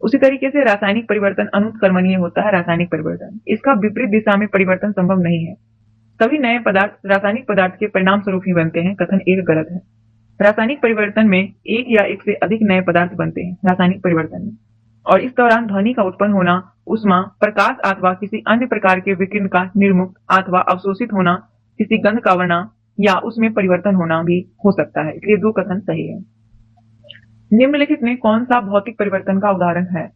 उसी तरीके से रासायनिक परिवर्तन अनुत्क्रमणीय होता है। रासायनिक परिवर्तन, इसका विपरीत दिशा में परिवर्तन संभव नहीं है। सभी नए पदार्थ रासायनिक पदार्थ के परिणाम स्वरूप ही बनते हैं। कथन एक गलत है। रासायनिक परिवर्तन में एक या एक से अधिक नए पदार्थ बनते हैं रासायनिक परिवर्तन में, और इस दौरान ध्वनि का उत्पन्न होना, उष्मा, प्रकाश अथवा किसी अन्य प्रकार के विकिरण का निर्मुक्त अथवा अवशोषित होना, किसी गंध का वर्णा या उसमें परिवर्तन होना भी हो सकता है। इसलिए दो कथन सही है। निम्नलिखित में कौन सा भौतिक परिवर्तन का उदाहरण है?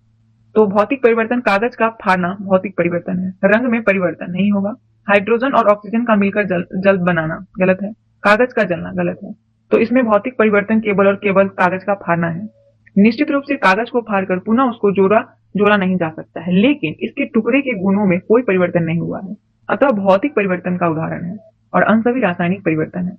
तो भौतिक परिवर्तन, कागज का फाड़ना भौतिक परिवर्तन है। रंग में परिवर्तन नहीं होगा। हाइड्रोजन और ऑक्सीजन का मिलकर जल बनाना गलत है। कागज का जलना गलत है। तो इसमें भौतिक परिवर्तन केवल और केवल कागज का फाड़ना है। निश्चित रूप से कागज को फाड़कर पुनः उसको जोड़ा नहीं जा सकता है, लेकिन इसके टुकड़े के गुणों में कोई परिवर्तन नहीं हुआ है, अतः भौतिक परिवर्तन का उदाहरण है और अन्य सभी रासायनिक परिवर्तन है।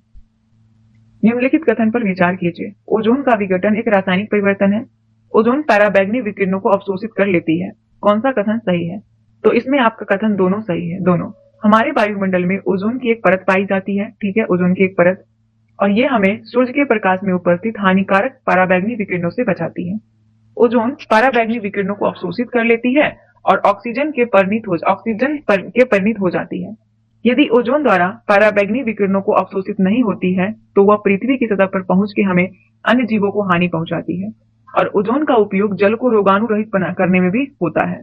निम्नलिखित कथन पर विचार कीजिए। ओजोन का विघटन एक रासायनिक परिवर्तन है। ओजोन पराबैंगनी विकिरणों को अवशोषित कर लेती है। कौन सा कथन सही है? तो इसमें आपका कथन दोनों सही है, दोनों। हमारे वायुमंडल में ओजोन की एक परत पाई जाती है, ठीक है, ओजोन की एक परत, और ये हमें सूर्य के प्रकाश में उपस्थित हानिकारक पराबैंगनी विकिरणों से बचाती है। ओजोन पराबैंगनी विकिरणों को अवशोषित कर लेती है और ऑक्सीजन के परिणित हो जाती है। यदि ओजोन द्वारा पराबैंगनी विकिरणों को अवशोषित नहीं होती है तो वह पृथ्वी की सतह पर पहुंच के हमें अन्य जीवों को हानि पहुंचाती है, और ओजोन का उपयोग जल को रोगाणु रहित करने में भी होता है।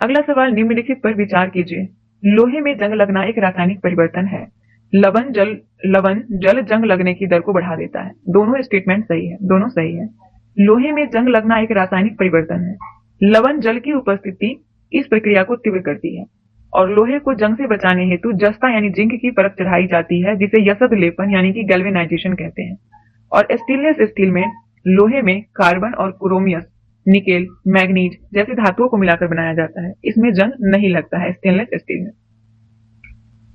अगला सवाल निम्नलिखित पर विचार कीजिए। लोहे में जंग लगना एक रासायनिक परिवर्तन है। लवण जल जंग लगने की दर को बढ़ा देता है। दोनों स्टेटमेंट सही है, दोनों सही है। लोहे में जंग लगना एक रासायनिक परिवर्तन है। लवण जल की उपस्थिति इस प्रक्रिया को तीव्र करती है और लोहे को जंग से बचाने हेतु जस्ता यानी जिंक की परत चढ़ाई जाती है, जिसे यसद लेपन यानी कि गैल्वेनाइजेशन कहते हैं। और स्टेनलेस स्टील में लोहे में कार्बन और क्रोमियम, निकेल, मैग्नीज जैसे धातुओं को मिलाकर बनाया जाता है। इसमें जंग नहीं लगता है स्टेनलेस स्टील में।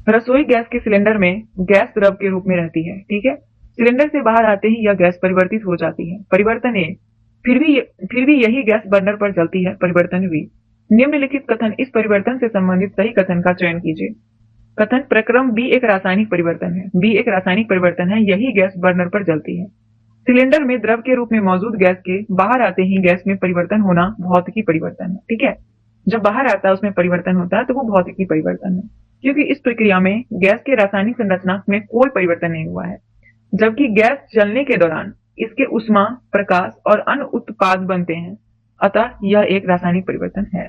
रसोई गैस के सिलेंडर में गैस द्रव के रूप में रहती है, ठीक है। सिलेंडर से बाहर आते ही यह गैस परिवर्तित हो जाती है। परिवर्तन ए। फिर भी यही गैस बर्नर पर जलती है। परिवर्तन बी। निम्नलिखित कथन इस परिवर्तन से संबंधित सही कथन का चयन कीजिए। कथन प्रक्रम बी एक रासायनिक परिवर्तन है। बी एक रासायनिक परिवर्तन है, यही गैस बर्नर पर जलती है। सिलेंडर में द्रव के रूप में मौजूद गैस के बाहर आते ही गैस में परिवर्तन होना भौतिकी परिवर्तन है, ठीक है। जब बाहर आता है उसमें परिवर्तन होता है तो वो भौतिकी परिवर्तन है, क्योंकि इस प्रक्रिया में गैस के रासायनिक संरचना में कोई परिवर्तन नहीं हुआ है, जबकि गैस जलने के दौरान इसके ऊष्मा, प्रकाश और अन्य उत्पाद बनते हैं, अतः यह एक रासायनिक परिवर्तन है।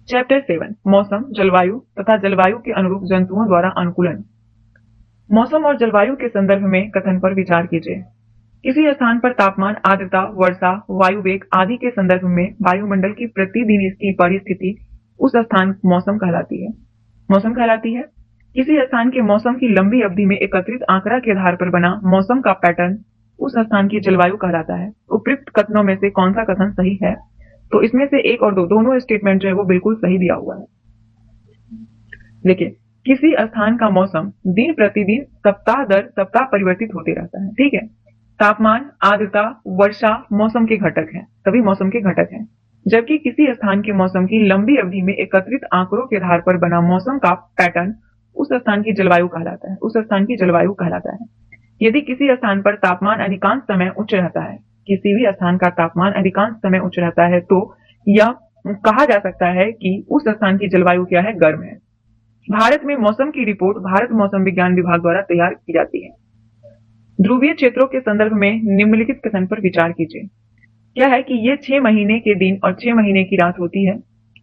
चैप्टर 7 मौसम, जलवायु तथा जलवायु के अनुरूप जंतुओं द्वारा अनुकूलन। मौसम और जलवायु के संदर्भ में कथन पर विचार कीजिए। किसी स्थान पर तापमान, आर्द्रता, वर्षा, वायु वेग आदि के संदर्भ में वायुमंडल की प्रतिदिन की परिस्थिति उस स्थान मौसम कहलाती है। मौसम कहलाती है। किसी स्थान के मौसम की लंबी अवधि में एकत्रित आंकड़ा के आधार पर बना मौसम का पैटर्न उस स्थान की जलवायु कहलाता है। उपयुक्त कथनों में से कौन सा कथन सही है? तो इसमें से एक और दो दोनों स्टेटमेंट जो है वो बिल्कुल सही दिया हुआ है। देखिए, किसी स्थान का मौसम दिन प्रतिदिन सप्ताह दर सप्ताह परिवर्तित होते रहता है, ठीक है। तापमान, आर्द्रता, वर्षा मौसम के घटक हैं, सभी मौसम के घटक हैं। जबकि किसी स्थान के मौसम की लंबी अवधि में एकत्रित आंकड़ों के आधार पर बना मौसम का पैटर्न उस स्थान की जलवायु कहलाता है। उस स्थान की जलवायु कहलाता है। यदि किसी स्थान पर तापमान अधिकांश समय उच्च रहता है, किसी भी स्थान का तापमान अधिकांश समय उच्च रहता है, तो यह कहा जा सकता है कि उस स्थान की जलवायु क्या है? गर्म है। भारत में मौसम की रिपोर्ट भारत मौसम विज्ञान विभाग द्वारा तैयार की जाती है। ध्रुवीय क्षेत्रों के संदर्भ में निम्नलिखित कथन पर विचार कीजिए। क्या है कि ये 6 महीने के दिन और 6 महीने की रात होती है।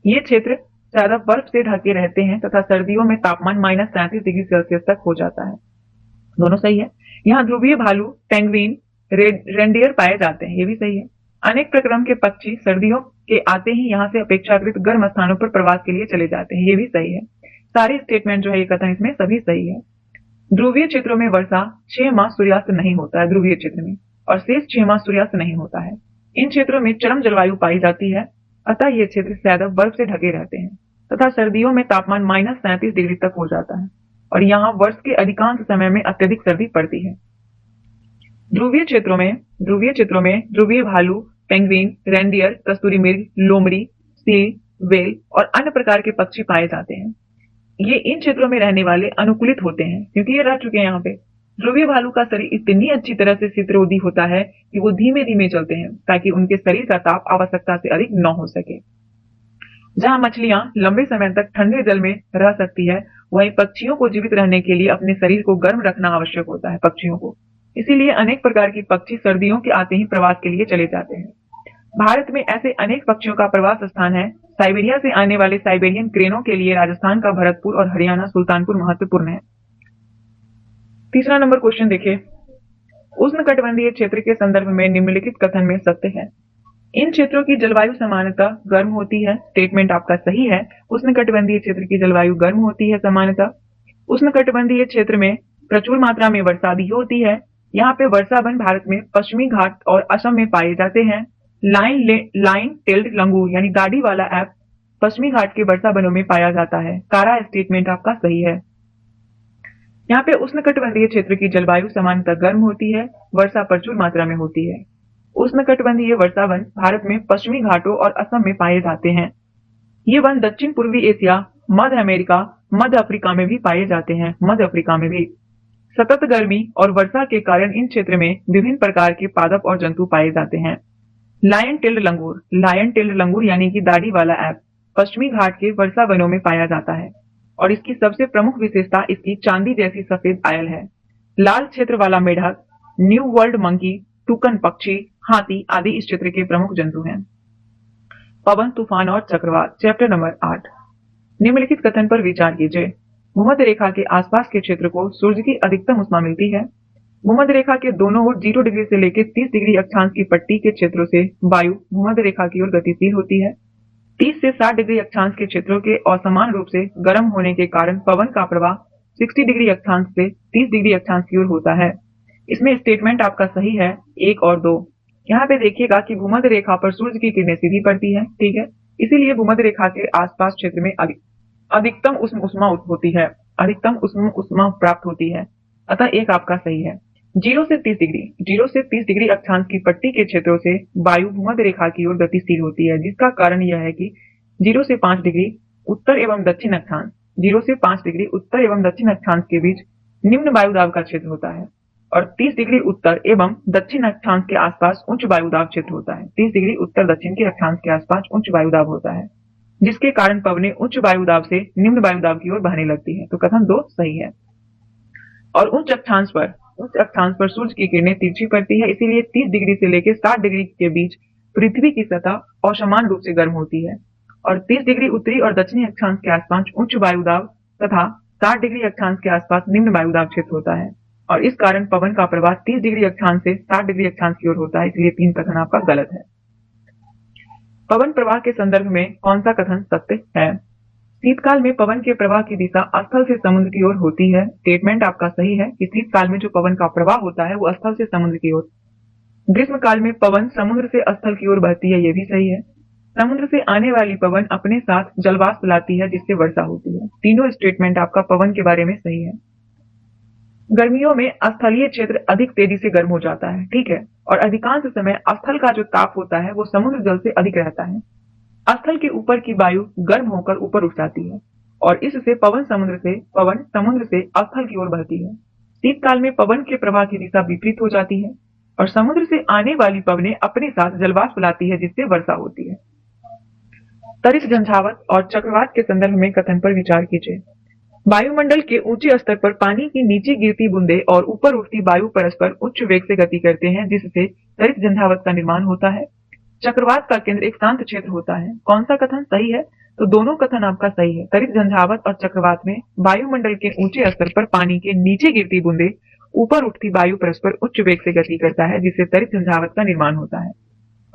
ये क्षेत्र ज्यादा बर्फ से ढके रहते हैं तथा सर्दियों में तापमान -37 डिग्री सेल्सियस तक हो जाता है। दोनों सही है। यहाँ ध्रुवीय भालू, पेंगुइन, रेंडियर पाए जाते हैं, ये भी सही है। अनेक प्रक्रम के पक्षी सर्दियों के आते ही यहाँ से अपेक्षाकृत गर्म स्थानों पर प्रवास के लिए चले जाते हैं, ये भी सही है। सारे स्टेटमेंट जो है ये कथन इसमें सभी सही है। ध्रुवीय क्षेत्रों में वर्षा 6 माह सूर्यास्त नहीं होता है ध्रुवीय क्षेत्र में, और शेष 6 माह सूर्यास्त नहीं होता है। इन क्षेत्रों में चरम जलवायु पाई जाती है, अतः ये क्षेत्र ज्यादा बर्फ से ढके रहते हैं तथा सर्दियों में तापमान -37 डिग्री तक हो जाता है और यहाँ वर्ष के अधिकांश समय में अत्यधिक सर्दी पड़ती है। ध्रुवीय क्षेत्रों में ध्रुवीय भालू, पेंगुइन, रेंडियर, कस्तूरी मृग, लोमड़ी, सील, वेल और अन्य प्रकार के पक्षी पाए जाते हैं। ये इन क्षेत्रों में रहने वाले अनुकूलित होते हैं क्योंकि ये रह चुके हैं यहाँ पे। ध्रुवीय भालू का शरीर इतनी अच्छी तरह से शीतरोधी होता है कि वो धीमे धीमे चलते हैं ताकि उनके शरीर का ताप आवश्यकता से अधिक न हो सके। जहाँ मछलियां लंबे समय तक ठंडे जल में रह सकती है, वहीं पक्षियों को जीवित रहने के लिए अपने शरीर को गर्म रखना आवश्यक होता है पक्षियों को। इसीलिए अनेक प्रकार की पक्षी सर्दियों के आते ही प्रवास के लिए चले जाते हैं। भारत में ऐसे अनेक पक्षियों का प्रवास स्थान है। साइबेरिया से आने वाले साइबेरियन क्रेनों के लिए राजस्थान का भरतपुर और हरियाणा सुल्तानपुर महत्वपूर्ण है। तीसरा नंबर क्वेश्चन देखिए। उष्णकटिबंधीय क्षेत्र के संदर्भ में निम्नलिखित कथन में सत्य है। इन क्षेत्रों की जलवायु सामान्यतः गर्म होती है। स्टेटमेंट आपका सही है। उष्णकटिबंधीय क्षेत्र की जलवायु गर्म होती है सामान्यतः। उष्णकटिबंधीय क्षेत्र में प्रचुर मात्रा में वर्षा भी होती है। यहाँ पे वर्षा वन भारत में पश्चिमी घाट और असम में पाए जाते हैं। लाइन टेल्ड लंगूर यानी दाढ़ी वाला ऐप पश्चिमी घाट के वर्षा वनों में पाया जाता है। कारा स्टेटमेंट आपका सही है। यहाँ पे उष्णकटिबंधीय क्षेत्र की जलवायु सामान्यतः गर्म होती है, वर्षा प्रचुर मात्रा में होती है। उष्णकटिबंधीय वर्षा वन भारत में पश्चिमी घाटों और असम में पाए जाते हैं। ये वन दक्षिण पूर्वी एशिया, मध्य अमेरिका, मध्य अफ्रीका में भी पाए जाते हैं। मध्य अफ्रीका में भी सतत गर्मी और वर्षा के कारण इन क्षेत्र में विभिन्न प्रकार के पादप और जंतु पाए जाते हैं। लायन टेल्ड लंगूर यानी कि दाढ़ी वाला ऐप पश्चिमी घाट के वर्षा वनों में पाया जाता है और इसकी सबसे प्रमुख विशेषता इसकी चांदी जैसी सफेद आयल है। लाल क्षेत्र वाला मेढक, न्यू वर्ल्ड मंकी, टूकन पक्षी, हाथी आदि इस क्षेत्र के प्रमुख जंतु हैं। पवन, तूफान और चक्रवात, चैप्टर नंबर 8। निम्नलिखित कथन पर विचार कीजिए। भूमध्य रेखा के आसपास के क्षेत्र को सूर्य की अधिकतम उष्मा मिलती है। भूमध्य रेखा के दोनों ओर 0 डिग्री से लेकर 30 डिग्री अक्षांश की पट्टी के क्षेत्रों से वायु भूमध्य रेखा की ओर गतिशील होती है। 30 से 60 डिग्री अक्षांश के क्षेत्रों के असमान रूप से गर्म होने के कारण पवन का प्रवाह 60 डिग्री अक्षांश से 30 डिग्री अक्षांश की ओर होता है। इसमें स्टेटमेंट आपका सही है 1 और 2। यहाँ पे देखिएगा कि भूमध्य रेखा पर सूर्य की किरणें सीधी पड़ती है, ठीक है, इसीलिए भूमध्य रेखा के आसपास क्षेत्र में अधिकतम उष्मा होती है, अधिकतम उष्मा प्राप्त होती है, अतः 1 आपका सही है। 0 से 30 डिग्री अक्षांश की पट्टी के क्षेत्रों से वायु भूमध्य रेखा की ओर गतिशील होती है, जिसका कारण यह है कि 0 से 5 डिग्री उत्तर एवं दक्षिण अक्षांश 0 से 5 डिग्री उत्तर एवं दक्षिण अक्षांश के बीच निम्न वायुदाब का क्षेत्र होता है और 30 डिग्री उत्तर एवं दक्षिण अक्षांश के आसपास उच्च वायुदाब क्षेत्र होता है। 30 डिग्री उत्तर दक्षिण के अक्षांश के आसपास उच्च वायुदाब होता है, जिसके कारण पवनें उच्च वायुदाब से निम्न वायुदाब की ओर बहने लगती है। तो कथन 2 सही है। और उच्च अक्षांश पर सूर्य की किरणें तिरछी पड़ती है, इसीलिए 30 डिग्री से लेकर 60 डिग्री के बीच पृथ्वी की सतह असमान रूप से गर्म होती है और 30 डिग्री उत्तरी और दक्षिणी अक्षांश के आसपास उच्च वायुदाब तथा 60 डिग्री अक्षांश के आसपास निम्न वायुदाब क्षेत्र होता है और इस कारण पवन का प्रवाह 30 डिग्री अक्षांश से 60 डिग्री अक्षांश की ओर होता है, इसलिए 3 कथन आपका गलत है। पवन प्रवाह के संदर्भ में कौन सा कथन सत्य है? शीतकाल में पवन के प्रवाह की दिशा स्थल से समुद्र की ओर होती है। स्टेटमेंट आपका सही है कि शीतकाल में जो पवन का प्रवाह होता है वो स्थल से समुद्र की ओर। ग्रीष्मकाल में पवन समुद्र से स्थल की ओर बहती है, ये भी सही है। समुद्र से आने वाली पवन अपने साथ जलवाष्प लाती है, जिससे वर्षा होती है। तीनों स्टेटमेंट आपका पवन के बारे में सही है। गर्मियों में स्थलीय क्षेत्र अधिक तेजी से गर्म हो जाता है, ठीक है, और अधिकांश समय स्थल का जो ताप होता है वो समुद्र जल से अधिक रहता है। स्थल के ऊपर की वायु गर्म होकर ऊपर उठ जाती है और इससे पवन समुद्र से स्थल की ओर बहती है। शीतकाल में पवन के प्रवाह की दिशा विपरीत हो जाती है और समुद्र से आने वाली पवनें अपने साथ जलवाष्प लाती है, जिससे वर्षा होती है। तरित झंझावात और चक्रवात के संदर्भ में कथन पर विचार कीजिए। वायुमंडल के ऊंचे स्तर पर पानी की नीचे गिरती बूंदें और ऊपर उठती वायु परस्पर उच्च वेग से गति करते हैं, जिससे तरित झंझावात का निर्माण होता है। चक्रवात का केंद्र एक शांत क्षेत्र होता है। कौन सा कथन सही है? तो दोनों कथन आपका सही है। तरित झंझावात और चक्रवात में वायुमंडल के ऊंचे स्तर पर पानी के नीचे गिरती बूंदें ऊपर उठती वायु परस्पर उच्च वेग से गति करता है, जिससे तरित झंझावात का निर्माण होता है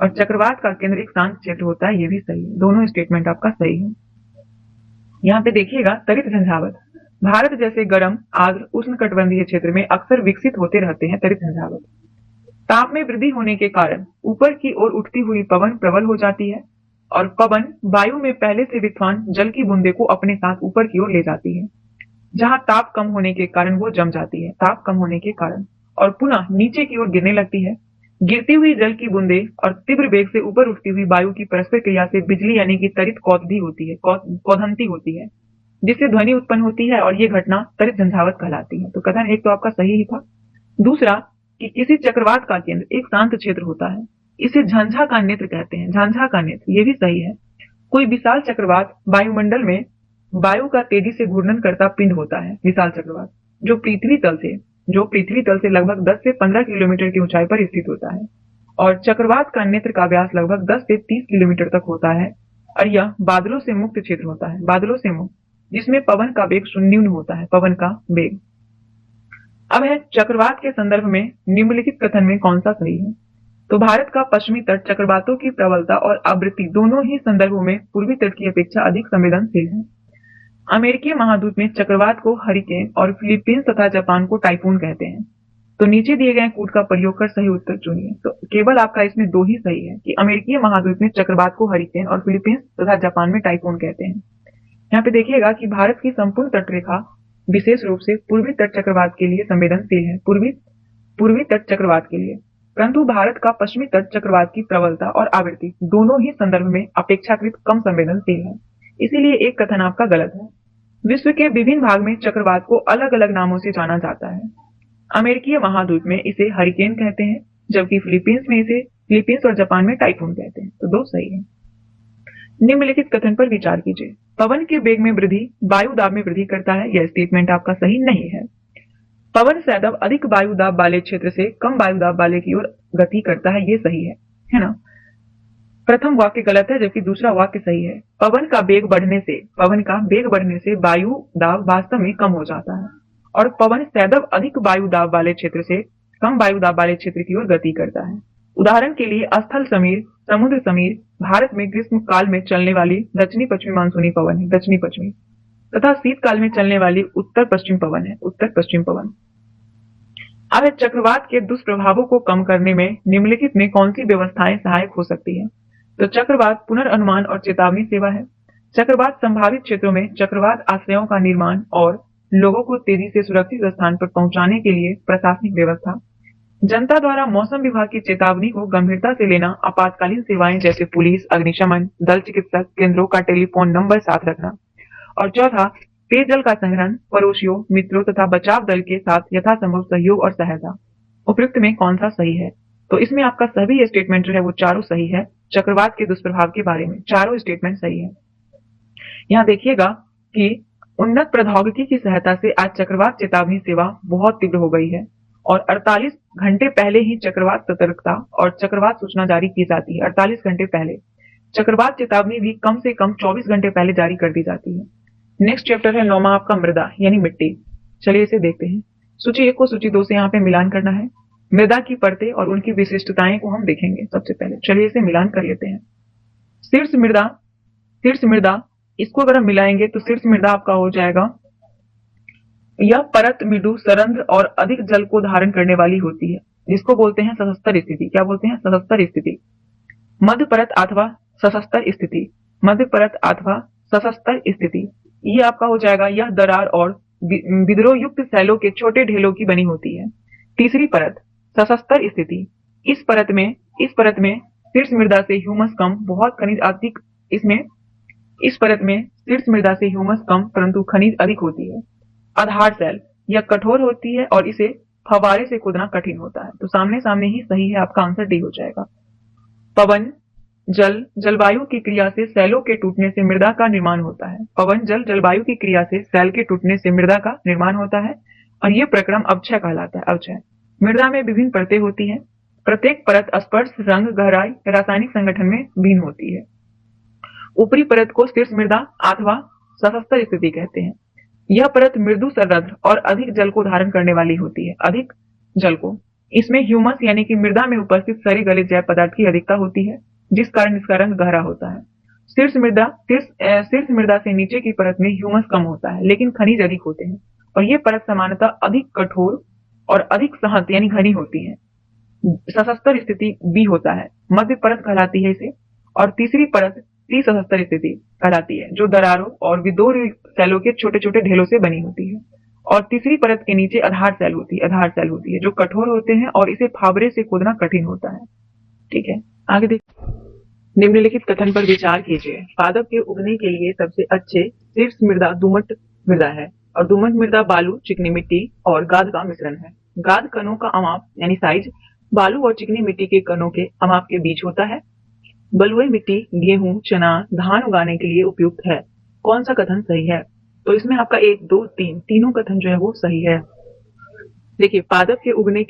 और चक्रवात का केंद्र एक शांत क्षेत्र होता है, ये भी सही है। दोनों स्टेटमेंट आपका सही है। यहाँ पे देखिएगा तरित झंझावात भारत जैसे गर्म आर्द्र उष्णकटिबंधीय क्षेत्र में अक्सर विकसित होते रहते हैं। तरित झंझावात ताप में वृद्धि होने के कारण ऊपर की ओर उठती हुई पवन प्रबल हो जाती है और पवन वायु में पहले से विद्यमान जल की बूंदे को अपने साथ ऊपर की ओर ले जाती है, जहां ताप कम होने के कारण वो जम जाती है। ताप कम होने के कारण और पुनः नीचे की ओर गिरने लगती है। गिरती हुई जल की बूंदे और तीव्र वेग से ऊपर उठती हुई वायु की परस्पर क्रिया से बिजली यानी कि तरित कौंधंती होती है, जिससे ध्वनि उत्पन्न होती है और ये घटना तरित झंझावात कहलाती है। तो कथन 1 तो आपका सही ही था। दूसरा कि किसी चक्रवात का केंद्र एक शांत क्षेत्र होता है, इसे झांझा का नेत्र कहते हैं। झांझा का नेत्र, ये भी सही है। कोई विशाल चक्रवात वायुमंडल में वायु का तेजी से घूर्णन करता पिंड होता है। विशाल चक्रवात जो पृथ्वी तल से लगभग 10 से 15 किलोमीटर की ऊंचाई पर स्थित होता है और चक्रवात का नेत्र का व्यास लगभग 10 से 30 किलोमीटर तक होता है और यह बादलों से मुक्त क्षेत्र होता है। बादलों से मुक्त, जिसमें पवन का वेग शून्य होता है। पवन का वेग। अब है चक्रवात के संदर्भ में निम्नलिखित कथन में कौन सा सही है? तो भारत का पश्चिमी तट चक्रवातों की प्रबलता और आवृत्ति दोनों ही संदर्भों में पूर्वी तट की अपेक्षा अधिक संवेदनशील है। अमेरिकी महाद्वीप में चक्रवात को हरिकेन और फिलीपींस तथा जापान को टाइफून कहते हैं। तो नीचे दिए गए कूट का प्रयोग कर सही उत्तर चुनिए। तो केवल आपका इसमें दो ही सही है कि अमेरिकी महाद्वीप में चक्रवात को हरिकेन और फिलीपींस तथा जापान में टाइफून कहते हैं। यहाँ पे देखिएगा कि भारत की संपूर्ण तटरेखा विशेष रूप से पूर्वी तट चक्रवात के लिए संवेदनशील है, पूर्वी तट चक्रवात के लिए, परंतु भारत का पश्चिमी तट चक्रवात की प्रबलता और आवृत्ति दोनों ही संदर्भ में अपेक्षाकृत कम संवेदनशील है, इसीलिए एक कथन आपका गलत है। विश्व के विभिन्न भाग में चक्रवात को अलग अलग नामों से जाना जाता है। अमेरिकी महाद्वीप में इसे हरिकेन कहते हैं, जबकि फिलीपींस और जापान में टाइफून कहते हैं। तो दो सही है। निम्नलिखित कथन पर विचार कीजिए। पवन के वेग में वृद्धि वायु दाब में वृद्धि करता है। यह स्टेटमेंट आपका सही नहीं है। पवन सदैव अधिक वायु दाब वाले क्षेत्र से कम वायु दाब वाले की ओर गति करता है, ये सही है ना। प्रथम वाक्य गलत है, जबकि दूसरा वाक्य सही है। पवन का वेग बढ़ने से वायु दाब वास्तव में कम हो जाता है और पवन सदैव अधिक वायु दाब वाले क्षेत्र से कम वायु दाब वाले क्षेत्र की ओर गति करता है। उदाहरण के लिए स्थल समीर, समुद्र समीर भारत में ग्रीष्म काल में चलने वाली दक्षिणी पश्चिमी मानसूनी पवन है, दक्षिणी पश्चिमी, तथा शीतकाल में चलने वाली उत्तर पश्चिम पवन है, उत्तर पश्चिम पवन। अब चक्रवात के दुष्प्रभावों को कम करने में निम्नलिखित में कौन सी व्यवस्थाएं सहायक हो सकती है। तो चक्रवात पुनर्अनुमान और चेतावनी सेवा है। चक्रवात संभावित क्षेत्रों में चक्रवात आश्रयों का निर्माण और लोगों को तेजी से सुरक्षित स्थान पर पहुंचाने के लिए प्रशासनिक व्यवस्था। जनता द्वारा मौसम विभाग की चेतावनी को गंभीरता से लेना। आपातकालीन सेवाएं जैसे पुलिस, अग्निशमन दल, चिकित्सक केंद्रों का टेलीफोन नंबर साथ रखना। और चौथा, पेयजल का संग्रहण, पड़ोसियों, मित्रों तथा बचाव दल के साथ यथासंभव सहयोग और सहायता। उपयुक्त में कौन सा सही है। तो इसमें आपका सभी स्टेटमेंट जो है वो चारों सही है। चक्रवात के दुष्प्रभाव के बारे में चारों स्टेटमेंट सही है। यहाँ देखिएगा कि उन्नत प्रौद्योगिकी की सहायता से आज चक्रवात चेतावनी सेवा बहुत तीव्र हो गई है और 48 घंटे पहले ही चक्रवात सतर्कता और चक्रवात सूचना जारी की जाती है। 48 घंटे पहले चक्रवात चेतावनी भी कम से कम 24 घंटे पहले जारी कर दी जाती है। नेक्स्ट चैप्टर है 9वां आपका मृदा यानी मिट्टी। चलिए इसे देखते हैं। सूची 1 को सूची 2 से यहाँ पे मिलान करना है। मृदा की परतें और उनकी विशिष्टताएं को हम देखेंगे सबसे पहले। चलिए इसे मिलान कर लेते हैं। शीर्ष मृदा इसको अगर हम मिलाएंगे तो शीर्ष मृदा आपका हो जाएगा, यह परत मृदु, सरंध्र और अधिक जल को धारण करने वाली होती है, जिसको बोलते हैं सशस्त्र स्थिति। क्या बोलते हैं? सशस्त्र स्थिति। मध्य परत अथवा सशस्त्र स्थिति, मध्य परत अथवा सशस्त्र स्थिति ये आपका हो जाएगा, यह दरार और विद्रोह युक्त सैलों के छोटे ढेलों की बनी होती है। तीसरी परत सशस्त्र स्थिति, इस परत में शीर्ष मृदा से ह्यूमस कम, बहुत खनिज अधिक, इस परत में शीर्ष मृदा से ह्यूमस कम परंतु खनिज अधिक होती है। आधार सेल, यह कठोर होती है और इसे फव्वारे से खोदना कठिन होता है। तो सामने सामने ही सही है, आपका आंसर डी हो जाएगा। पवन जल जलवायु की क्रिया से सैलों के टूटने से मृदा का निर्माण होता है। पवन जल जलवायु की क्रिया से सैल के टूटने से मृदा का निर्माण होता है और यह प्रक्रम अवक्षय कहलाता है। अवक्षय मृदा में विभिन्न परतें होती हैं। प्रत्येक परत स्पर्श, रंग, गहराई, रासायनिक संगठन में भिन्न होती है। ऊपरी परत को शीर्ष मृदा अथवा सशस्त्र स्थिति कहते हैं। यह परत मृदु, सरंध्र और अधिक जल को धारण करने वाली होती है, अधिक जल को। इसमें ह्यूमस यानी कि मृदा में उपस्थित सड़े गले जैव पदार्थ की अधिकता होती है, जिस कारण इसका रंग गहरा होता है। शीर्ष मृदा से नीचे की परत में ह्यूमस कम होता है लेकिन खनिज अधिक होते हैं और ये परत सामान्यतः अधिक कठोर और अधिक सहत यानी घनी होती है। सशस्त्र स्थिति बी होता है, मध्य परत कहलाती है इसे। और तीसरी परत सी सशस्त्र स्थिति कहलाती है, जो दरारों और विद्रोह सेलों के छोटे छोटे ढेलों से बनी होती है। और तीसरी परत के नीचे आधार सेल होती है, जो कठोर होते हैं और इसे फावरे से खोदना कठिन होता है। ठीक है, आगे देखिए। निम्नलिखित कथन पर विचार कीजिए। पादप के उगने के लिए सबसे अच्छे शीर्ष मृदा दोमट मृदा है और दोमट मृदा बालू, चिकनी मिट्टी और गाद का मिश्रण है। गाद कणों का अमाप यानी साइज बालू और चिकनी मिट्टी के कणों के अमाप के बीच होता है। बलुई मिट्टी गेहूं, चना, धान उगाने के लिए उपयुक्त है। कौन सा कथन सही है? तो इसमें आपका 1, 2, 3 तीनों कथन जो है वो सही है। देखिए, पादप के उगने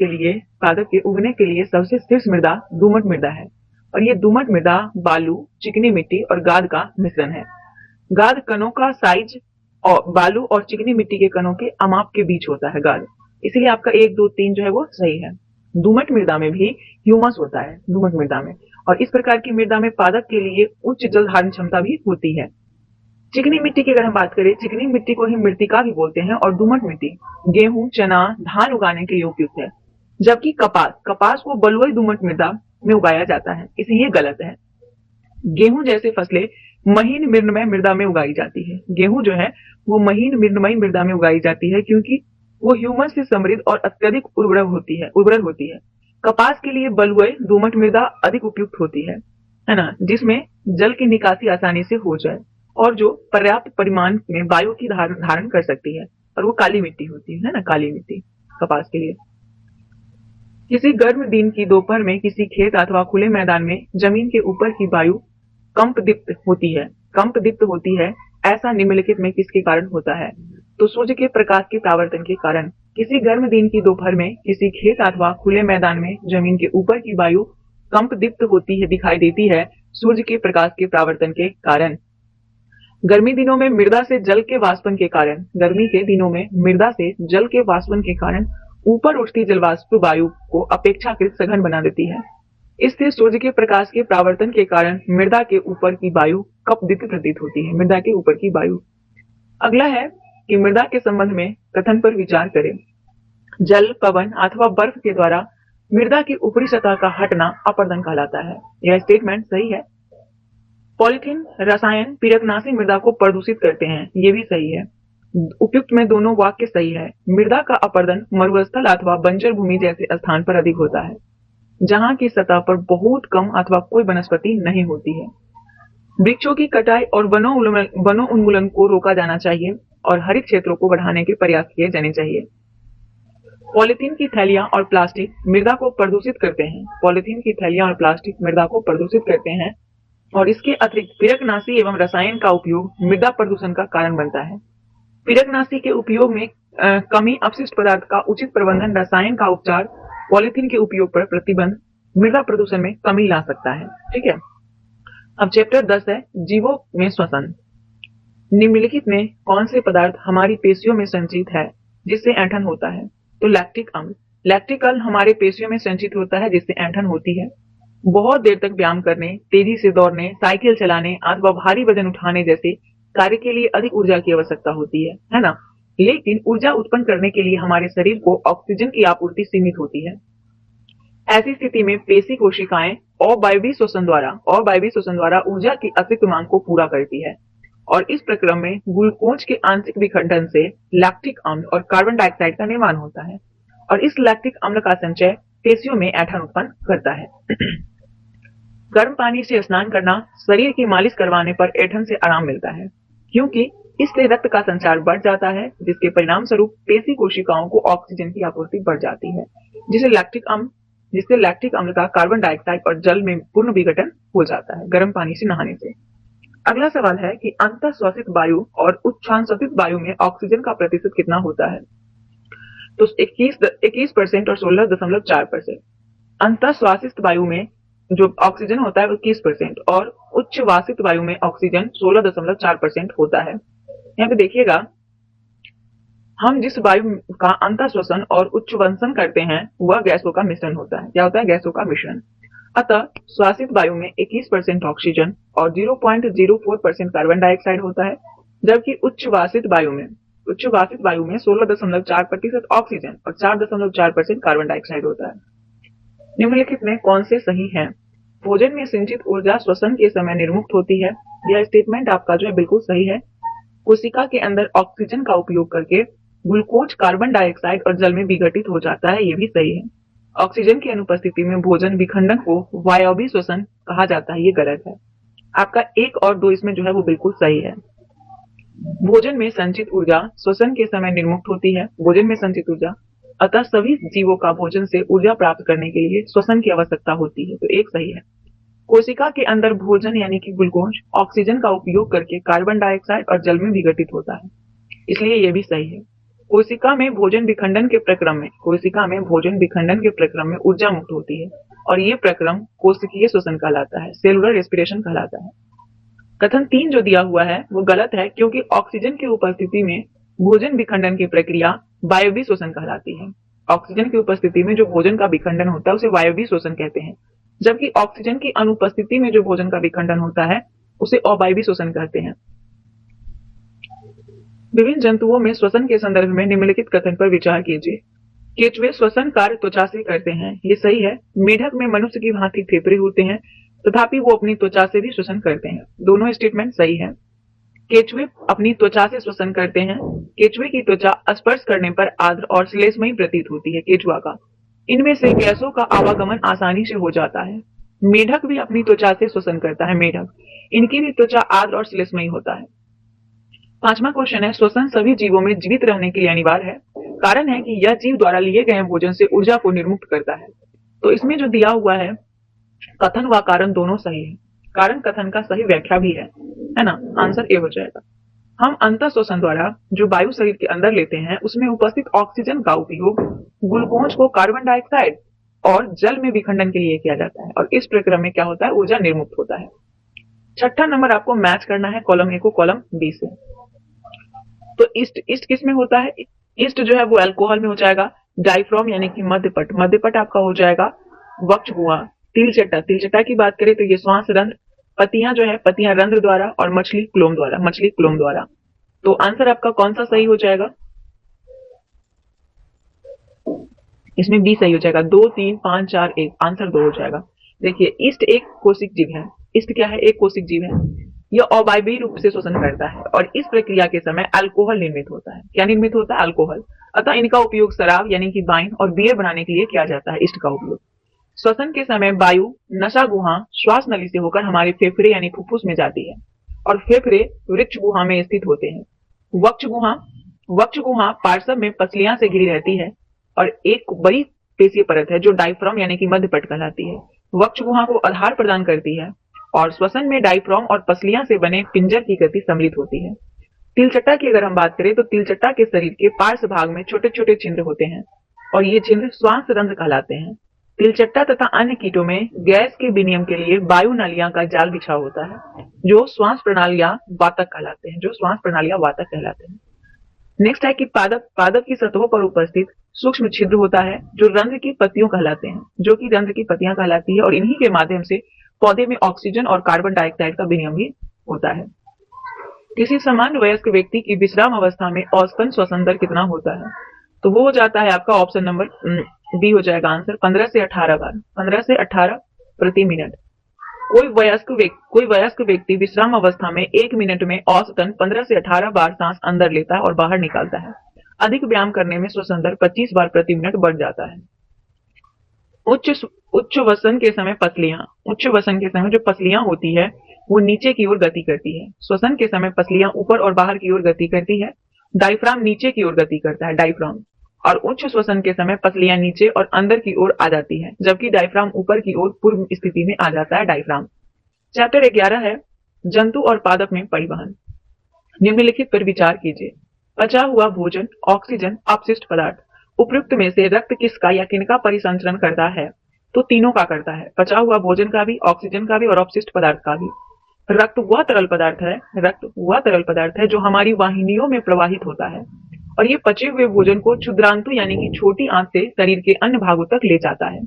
के लिए सबसे शीर्ष मृदा दोमट मृदा है और ये दोमट मृदा बालू, चिकनी मिट्टी और गाद का मिश्रण है। गाद कणों का साइज और बालू और चिकनी मिट्टी के कणों के अमाप के बीच होता है गाद, इसलिए आपका 1, 2, 3 जो है वो सही है। दोमट मृदा में भी ह्यूमस होता है, दोमट मृदा में, और इस प्रकार की मृदा में पादप के लिए उच्च जल धारण क्षमता भी होती है। चिकनी मिट्टी की अगर हम बात करें, चिकनी मिट्टी को ही मृत्तिका भी बोलते हैं और दोमट मिट्टी गेहूं, चना, धान उगाने के लिए उपयुक्त है। जबकि कपास को बलुई दोमट मृदा में उगाया जाता है, इसलिए ये गलत है। गेहूं जैसे फसलें महीन मृणमय मृदा में उगाई जाती है। गेहूं जो है वो महीन मृणमयी मृदा में उगाई जाती है क्योंकि वो ह्यूमस से समृद्ध और अत्यधिक उर्वरक होती है। कपास के लिए बलुई दोमट मृदा अधिक उपयुक्त होती है ना, जिसमें जल की निकासी आसानी से हो जाए और जो पर्याप्त परिमाण में वायु की धारण कर सकती है, और वो काली मिट्टी होती है ना, काली मिट्टी कपास के लिए। किसी गर्म दिन की दोपहर में किसी खेत अथवा खुले मैदान में जमीन के ऊपर की वायु कंपदीप्त होती है। ऐसा निम्नलिखित में किसके कारण होता है? तो सूर्य के प्रकाश के परावर्तन के कारण। किसी गर्म दिन की दोपहर में किसी खेत अथवा खुले मैदान में जमीन के ऊपर की वायु कंपदीप्त होती है, दिखाई देती है सूर्य के प्रकाश के परावर्तन के कारण। गर्मी दिनों में मृदा से जल के वाष्पन के कारण, गर्मी के दिनों में मृदा से जल के वाष्पन के कारण ऊपर उठती जलवाष्प वायु को अपेक्षाकृत सघन बना देती है। इससे सूर्य के प्रकाश के परावर्तन के कारण मृदा के ऊपर की वायु कपदीप्त प्रतीत होती है, मृदा के ऊपर की वायु। अगला है कि मृदा के संबंध में कथन पर विचार करें। जल, पवन अथवा बर्फ के द्वारा मृदा की ऊपरी सतह का हटना अपरदन कहलाता है। यह स्टेटमेंट सही है। पॉलीथीन रसायन पीरकनाशी मृदा को प्रदूषित करते हैं, ये भी सही है। उपयुक्त में दोनों वाक्य सही है। मृदा का अपरदन मरुस्थल अथवा बंजर भूमि जैसे स्थान पर अधिक होता है, जहां की सतह पर बहुत कम अथवा कोई वनस्पति नहीं होती है। वृक्षों की कटाई और वनों उन्मूलन को रोका जाना चाहिए और हरित क्षेत्रों को बढ़ाने के प्रयास किए जाने चाहिए। पॉलीथीन की थैलियां और प्लास्टिक मृदा को प्रदूषित करते हैं। पॉलीथीन की थैलियां और प्लास्टिक मृदा को प्रदूषित करते हैं और इसके अतिरिक्त पीरकनाशी एवं रसायन का उपयोग मृदा प्रदूषण का कारण बनता है। पीरकनाशी के उपयोग में कमी, अपशिष्ट पदार्थ का उचित प्रबंधन, रसायन का उपचार, पॉलीथीन के उपयोग पर प्रतिबंध मृदा प्रदूषण में कमी ला सकता है। ठीक है। अब चैप्टर 10 है जीवों में श्वसन। निम्नलिखित में कौन से पदार्थ हमारी पेशियों में संचित है जिससे ऐंठन होता है? तो लैक्टिक अम्ल। लैक्टिक अम्ल हमारे पेशियों में संचित होता है जिससे ऐंठन होती है। बहुत देर तक व्यायाम करने, तेजी से दौड़ने, साइकिल चलाने अथवा भारी वजन उठाने जैसे कार्य के लिए अधिक ऊर्जा की आवश्यकता होती है ना। लेकिन ऊर्जा उत्पन्न करने के लिए हमारे शरीर को ऑक्सीजन की आपूर्ति सीमित होती है। ऐसी स्थिति में पेशी कोशिकाएं अवायवीय श्वसन द्वारा ऊर्जा की अतिरिक्त मांग को पूरा करती है और इस प्रक्रम में ग्लूकोज के आंशिक विखंडन से लैक्टिक अम्ल और कार्बन डाइऑक्साइड का निर्माण होता है और इस लैक्टिक अम्ल का संचय पेशियों में ऐंठन उत्पन्न करता है। गर्म पानी से स्नान करना, शरीर की मालिश करवाने पर ऐंठन से आराम मिलता है क्योंकि इससे रक्त का संचार बढ़ जाता है, जिसके परिणाम स्वरूप पेशी कोशिकाओं को ऑक्सीजन की आपूर्ति बढ़ जाती है, जिससे लैक्टिक अम्ल का कार्बन डाइऑक्साइड और जल में पूर्ण विघटन हो जाता है गर्म पानी से नहाने से। अगला सवाल है कि अंतःश्वासित वायु और उच्छ्वासित वायु में ऑक्सीजन का प्रतिशत कितना होता है? तो 21% और 16.4%। अंतःश्वासित वायु में जो ऑक्सीजन होता है वो 21% और उच्छ्वासित वायु में ऑक्सीजन 16.4% होता है। यहाँ पे देखिएगा, हम जिस वायु का अंतःश्वसन और उच्छ्वसन करते हैं वह गैसों का मिश्रण होता है। क्या होता है? गैसों का मिश्रण। अतः श्वासित वायु में 21% ऑक्सीजन और 0.04% कार्बन डाइऑक्साइड होता है, जबकि उच्छ्वासित वायु में 16.4% ऑक्सीजन और 4.4% कार्बन डाइऑक्साइड होता है। निम्नलिखित में कौन से सही हैं? भोजन में संचित ऊर्जा श्वसन के समय निर्मुक्त होती है। यह स्टेटमेंट आपका जो है बिल्कुल सही है। कोशिका के अंदर ऑक्सीजन का उपयोग करके ग्लूकोज कार्बन डाइऑक्साइड और जल में विघटित हो जाता है, ये भी सही है। ऑक्सीजन की अनुपस्थिति में भोजन विखंडन को वायवीय श्वसन कहा जाता है, ये गलत है। आपका 1 और 2 इसमें जो है वो बिल्कुल सही है। भोजन में संचित ऊर्जा श्वसन के समय निर्मुक्त होती है। भोजन में संचित ऊर्जा, अतः सभी जीवों का भोजन से ऊर्जा प्राप्त करने के लिए श्वसन की आवश्यकता होती है, तो 1 सही है। कोशिका के अंदर भोजन यानी कि ग्लूकोज ऑक्सीजन का उपयोग करके कार्बन डाइऑक्साइड और जल में विघटित होता है, इसलिए यह भी सही है। कोशिका में भोजन विखंडन के प्रक्रम में ऊर्जा मुक्त होती है और ये प्रक्रम कोशिकीय श्वसन कहलाता है, सेलुलर रेस्पिरेशन कहलाता है। कथन 3 जो दिया हुआ है वो गलत है क्योंकि ऑक्सीजन की उपस्थिति में भोजन विखंडन की प्रक्रिया वायवीय श्वसन कहलाती है। ऑक्सीजन की उपस्थिति में जो भोजन का विखंडन होता है उसे वायवीय श्वसन कहते हैं, जबकि ऑक्सीजन की अनुपस्थिति में जो भोजन का विखंडन होता है उसे अवायवीय श्वसन कहते हैं। विभिन्न जंतुओं में श्वसन के संदर्भ में निम्नलिखित कथन पर विचार कीजिए। केंचुए श्वसन कार्य त्वचा से करते हैं, ये सही है। मेढक में मनुष्य की भांति फेफड़े होते हैं, तथापि वो अपनी त्वचा से भी श्वसन करते हैं, दोनों स्टेटमेंट सही है। केंचुए अपनी त्वचा से श्वसन करते हैं। केंचुए की त्वचा स्पर्श करने पर आर्द्र और श्लेष्मयी प्रतीत होती है। केंचुआ का इनमें से गैसों का आवागमन आसानी से हो जाता है। मेढक भी अपनी त्वचा से श्वसन करता है। मेढक इनकी भी त्वचा आर्द्र और श्लेष्मयी होता है। पांचवा क्वेश्चन है, श्वसन सभी जीवों में जीवित रहने के लिए अनिवार्य है। कारण है कि यह जीव द्वारा लिए गए भोजन से ऊर्जा को निर्मुक्त करता है। तो इसमें जो दिया हुआ है कथन व कारण दोनों सही है। कारण कथन का सही व्याख्या भी है ना। आंसर ए हो जाएगा। हम अंतः श्वसन द्वारा जो वायु शरीर के अंदर लेते हैं उसमें उपस्थित ऑक्सीजन का उपयोग ग्लूकोज को कार्बन डाइऑक्साइड और जल में विखंडन के लिए किया जाता है और इस प्रक्रिया में क्या होता है, ऊर्जा निर्मुक्त होता है। छठा नंबर आपको मैच करना है कॉलम ए को कॉलम बी से। तो ईस्ट किस में होता है? ईस्ट जो है वो अल्कोहल में हो जाएगा। डायफ्राम यानी कि मध्यपट, मध्यपट आपका हो जाएगा वक्ष गुहा। तिलचट्टा, तिलचट्टा की बात करें तो ये श्वास रंध्र, पतियां जो है पतियां रंध्र द्वारा और मछली क्लोम द्वारा, मछली क्लोम द्वारा। तो आंसर आपका कौन सा सही हो जाएगा? इसमें बी सही हो जाएगा। 2 3 5 4 1, आंसर 2 हो जाएगा। देखिए ईस्ट एक कोशिक जीव है। ईस्ट क्या है? एक कोशिक जीव है। यह अवायवीय रूप से श्वसन करता है और इस प्रक्रिया के समय अल्कोहल निर्मित होता है। क्या निर्मित होता है? अल्कोहल। अतः इनका उपयोग शराब यानी कि वाइन और बियर बनाने के लिए किया जाता है। ईस्ट का उपयोग श्वसन के समय वायु नसा गुहा श्वास नली से होकर हमारे फेफड़े यानी फुफ्फुस में जाती है और फेफड़े वृक्ष गुहा में स्थित होते हैं। वक्ष गुहा पार्श्व में पसलियां से घिरी रहती है और एक बड़ी पेशीय परत है जो डायफ्राम यानी कि मध्यपट कहलाती है। वक्ष गुहा को आधार प्रदान करती है और श्वसन में डायफ्राम और पसलियां से बने पिंजर की गति सम्मिलित होती है। तिलचट्टा की अगर हम बात करें तो तिलचट्टा के शरीर के पार्श्व भाग में छोटे छोटे छिद्र होते हैं और ये छिद्र श्वास रंध्र कहलाते हैं। तिलचट्टा तथा अन्य कीटों में गैस के विनिमय के लिए वायु नालियां का जाल बिछा होता है जो श्वास प्रणालियां वातक कहलाते हैं। नेक्स्ट है कि पादप की सतहों पर उपस्थित सूक्ष्म छिद्र होता है जो रंध्र की पत्तियां कहलाती है और इन्हीं के माध्यम से पौधे में ऑक्सीजन और कार्बन डाइऑक्साइड का विनिमय भी होता है। किसी सामान्य वयस्क व्यक्ति की विश्राम अवस्था में औसतन श्वसन दर कितना होता है? तो वो हो जाता है आपका ऑप्शन नंबर बी हो जाएगा आंसर 15 से 18 बार, 15 से 18 प्रति मिनट। कोई वयस्क व्यक्ति विश्राम अवस्था में 1 मिनट में औसतन 15 से 18 बार सांस अंदर लेता है और बाहर निकालता है। अधिक व्यायाम करने में श्वसन दर 25 बार प्रति मिनट बढ़ जाता है। उच्च वसन के समय जो पसलियां होती है वो नीचे की ओर गति करती है। श्वसन के समय पसलियां ऊपर और बाहर की ओर गति करती है। डायफ्राम नीचे की ओर गति करता है, डायफ्राम। और उच्च श्वसन के समय पसलियां नीचे और अंदर की ओर आ जाती है जबकि डायफ्राम ऊपर की ओर पूर्व स्थिति में आ जाता है, डायफ्राम। चैप्टर 11 है जंतु और पादप में परिवहन। निम्नलिखित पर विचार कीजिए। पचा हुआ भोजन, ऑक्सीजन, अपशिष्ट पदार्थ, उपयुक्त में से रक्त किसका या किनका परिसंचरण करता है? तो तीनों का करता है, पचा हुआ भोजन का भी, ऑक्सीजन का भी और अपशिष्ट पदार्थ का भी। रक्त वह तरल पदार्थ है जो हमारी वाहिनियों में प्रवाहित होता है और ये पचे हुए भोजन को क्षुद्रांतु यानी कि छोटी आंत से शरीर के अन्य भागों तक ले जाता है।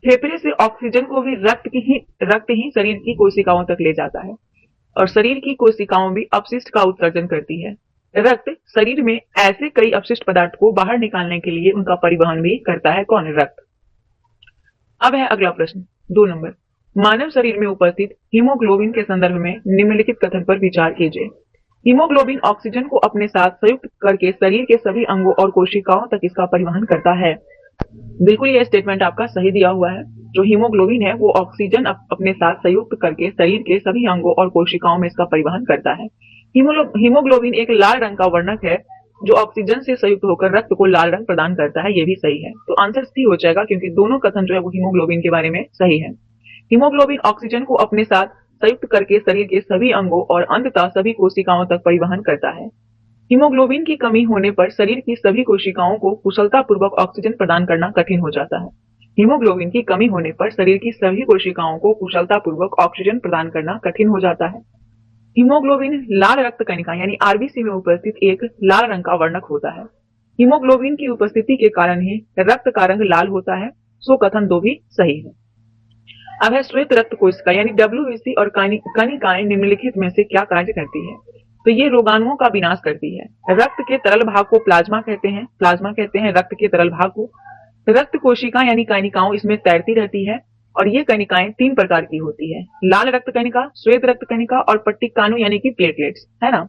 फेफड़े से ऑक्सीजन को भी रक्त ही शरीर की कोशिकाओं तक ले जाता है और शरीर की कोशिकाओं भी अपशिष्ट का उत्सर्जन करती है। रक्त शरीर में ऐसे कई अपशिष्ट पदार्थ को बाहर निकालने के लिए उनका परिवहन भी करता है। कौन? रक्त। अब है अगला प्रश्न 2 नंबर। मानव शरीर में उपस्थित हीमोग्लोबिन के संदर्भ में निम्नलिखित कथन पर विचार कीजिए। हीमोग्लोबिन ऑक्सीजन को अपने साथ संयुक्त करके शरीर के सभी अंगों और कोशिकाओं तक इसका परिवहन करता है। बिल्कुल ये स्टेटमेंट आपका सही दिया हुआ है। जो हीमोग्लोबिन है वो ऑक्सीजन अपने साथ संयुक्त करके शरीर के सभी अंगों और कोशिकाओं में इसका परिवहन करता है। हीमोग्लोबिन एक लाल रंग का वर्णक है जो ऑक्सीजन से संयुक्त होकर रक्त को लाल रंग प्रदान करता है। ये भी सही है, तो आंसर सी हो जाएगा क्योंकि दोनों कथन जो है वो हीमोग्लोबिन के बारे में सही है। हीमोग्लोबिन ऑक्सीजन को अपने साथ संयुक्त करके शरीर के सभी अंगों और अंततः सभी कोशिकाओं तक परिवहन करता है। हीमोग्लोबिन की कमी होने पर शरीर की सभी कोशिकाओं को कुशलतापूर्वक ऑक्सीजन प्रदान करना कठिन हो जाता है। हीमोग्लोबिन की कमी होने पर शरीर की सभी कोशिकाओं को कुशलतापूर्वक ऑक्सीजन प्रदान करना कठिन हो जाता है। हीमोग्लोबिन लाल रक्त कणिका यानी आरबीसी में उपस्थित एक लाल रंग का वर्णक होता है। हीमोग्लोबिन की उपस्थिति के कारण ही रक्त का रंग लाल होता है। सो कथन 2 भी सही है। अब है श्वेत रक्त कोशिका यानी डब्ल्यूबीसी और कणिकाएं निम्नलिखित में से क्या कार्य करती है? तो ये रोगाणुओं का विनाश करती है। रक्त के तरल भाग को प्लाज्मा कहते हैं, प्लाज्मा कहते हैं रक्त के तरल भाग को। रक्त कोशिका यानी कनिकाओं इसमें तैरती रहती है और ये कनिकाएं 3 प्रकार की होती है, लाल रक्त कनिका, श्वेत रक्त कनिका और पट्टिकाणु यानी कि प्लेटलेट्स, है ना।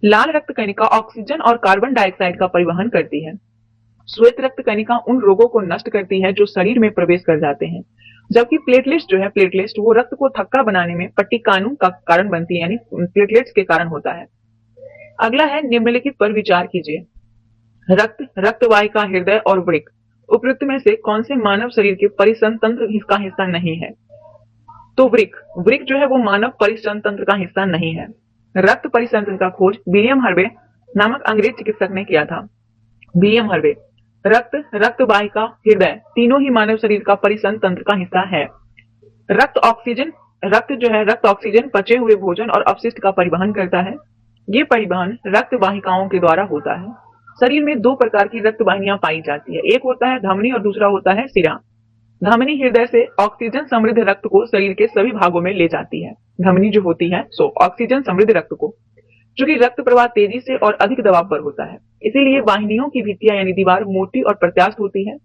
लाल रक्त कनिका ऑक्सीजन और कार्बन डाइऑक्साइड का परिवहन करती है। श्वेत रक्त कनिका उन रोगों को नष्ट करती है जो शरीर में प्रवेश कर जाते हैं, जबकि प्लेटलेट्स जो है, प्लेटलेट्स वो रक्त को थक्का बनाने में पट्टिकाणु का कारण बनती है, यानी प्लेटलेट्स के कारण होता है। अगला है निम्नलिखित पर विचार कीजिए। रक्त, रक्तवाहिका, हृदय और वृक्क उपयुक्त में से कौन से मानव शरीर के परिसंध तंत्र का हिस्सा नहीं है? तो वृक्क जो है वो मानव परिसंध तंत्र का हिस्सा नहीं है। रक्त परिसंध का खोज विलियम हर्वे नामक अंग्रेज चिकित्सक ने किया था। William Harvey. रक्त, रक्तवाहिका, हृदय तीनों ही मानव शरीर का परिसंध तंत्र का हिस्सा है। रक्त ऑक्सीजन पचे हुए भोजन और अपशिष्ट का परिवहन करता है। ये परिवहन रक्त वाहिकाओं के द्वारा होता है। शरीर में 2 प्रकार की रक्त वाहिनियां पाई जाती है, एक होता है धमनी और दूसरा होता है शिरा। धमनी हृदय से ऑक्सीजन समृद्ध रक्त को शरीर के सभी भागों में ले जाती है। धमनी जो होती है ऑक्सीजन समृद्ध रक्त को, चूंकि रक्त प्रवाह तेजी से और अधिक दबाव पर होता है, इसीलिए वाहिनियों की भित्तियां यानी दीवार मोटी और प्रत्यास्थ होती है।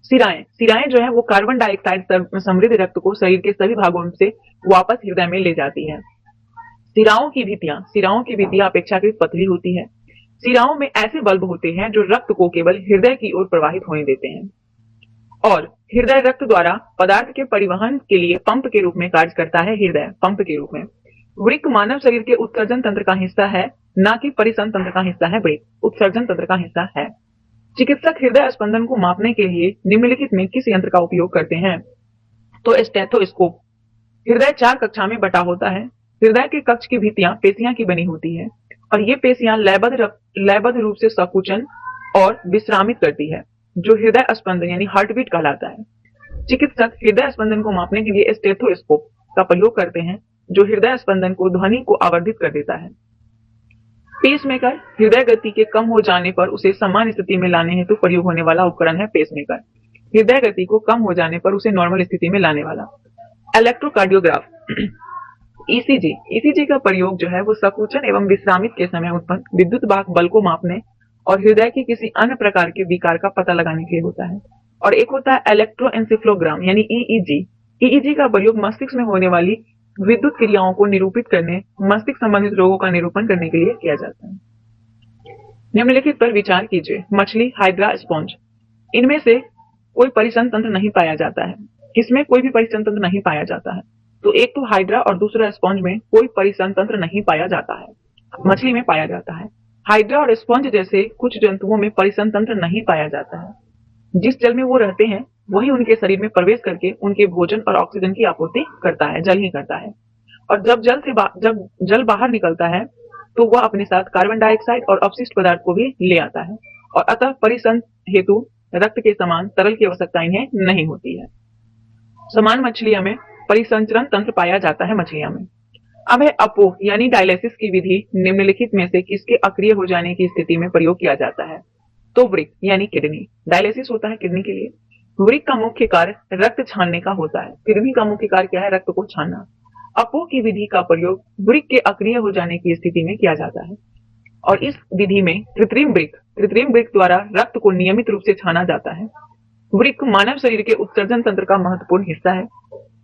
सिराएं जो है वो कार्बन डाइऑक्साइड समृद्ध रक्त को शरीर के सभी भागों से वापस हृदय में ले जाती है। सिराओं की भित्तियां अपेक्षाकृत पतली होती है। सिराओं में ऐसे बल्ब होते हैं जो रक्त को केवल हृदय की ओर प्रवाहित होने देते हैं, और हृदय रक्त द्वारा पदार्थ के परिवहन के लिए पंप के रूप में कार्य करता है। हृदय पंप के रूप में। वृक्क मानव शरीर के उत्सर्जन तंत्र का हिस्सा है, न कि परिसंध तंत्र का हिस्सा है। वृक्क उत्सर्जन तंत्र का हिस्सा है। चिकित्सक हृदय स्पंदन को मापने के लिए निम्नलिखित में किस यंत्र का उपयोग करते हैं? तो स्टेथोस्कोप। हृदय 4 कक्षा में बटा होता है। हृदय के कक्ष की भित्तियां पेशियां की बनी होती है और ये पेशियां लयबद्ध रूप से संकुचन और विश्रामित करती है, जो हृदय स्पंदन यानी हार्ट बीट कहलाता है। चिकित्सक हृदय स्पंदन को मापने के लिए स्टेथोस्कोप का प्रयोग करते हैं, जो हृदय स्पंदन को ध्वनि को आवर्धित कर देता है। पेसमेकर हृदय गति के कम हो जाने पर उसे सामान्य स्थिति में लाने हेतु प्रयोग होने वाला उपकरण है। पेसमेकर हृदय गति को कम हो जाने पर उसे नॉर्मल स्थिति में लाने वाला। इलेक्ट्रोकार्डियोग्राफ ईसीजी का प्रयोग जो है वो संकुचन एवं विश्रामित के समय उत्पन्न विद्युत वाहक बल को मापने और हृदय की किसी अन्य प्रकार के विकार का पता लगाने के लिए होता है। और एक होता है इलेक्ट्रोएन्सेफेलोग्राम यानी ईईजी। ईईजी का प्रयोग मस्तिष्क में होने वाली विद्युत क्रियाओं को निरूपित करने, मस्तिष्क संबंधित रोगों का निरूपण करने के लिए किया जाता है। निम्नलिखित पर विचार कीजिए। मछली, हाइड्रा, स्पॉन्ज, इनमें से कोई परिसंध तंत्र नहीं पाया जाता है। किसमें कोई भी परिसंध तंत्र नहीं पाया जाता है? तो एक तो हाइड्रा और दूसरा स्पॉन्ज में कोई परिसंध तंत्र नहीं पाया जाता है, मछली में पाया जाता है। हाइड्रा और स्पॉन्ज जैसे कुछ जंतुओं में परिसंध तंत्र नहीं पाया जाता है। जिस जल में वो रहते हैं वही उनके शरीर में प्रवेश करके उनके भोजन और ऑक्सीजन की आपूर्ति करता है, जल ही करता है। और जब जल बाहर निकलता है तो वह अपने साथ कार्बन डाइऑक्साइड और अपशिष्ट पदार्थ को भी ले आता है, और अतः परिसंध हेतु रक्त के समान तरल की आवश्यकता इन्हें नहीं होती है। समान मछलियों में परिसंचरण तंत्र पाया जाता है। मछलियों में अब है अपोह यानी डायलिसिस की विधि निम्नलिखित में से किसके अक्रिय हो जाने की स्थिति में प्रयोग किया जाता है? तो वृक्क यानी किडनी। डायलिसिस होता है किडनी के लिए। वृक्क का मुख्य कार्य रक्त छानने का होता है। किडनी का मुख्य कार्य क्या है? रक्त को छानना। अपोह की विधि का प्रयोग वृक्क के अक्रिय हो जाने की स्थिति में किया जाता है, और इस विधि में कृत्रिम वृक्क द्वारा रक्त को नियमित रूप से छाना जाता है। वृक्क मानव शरीर के उत्सर्जन तंत्र का महत्वपूर्ण हिस्सा है।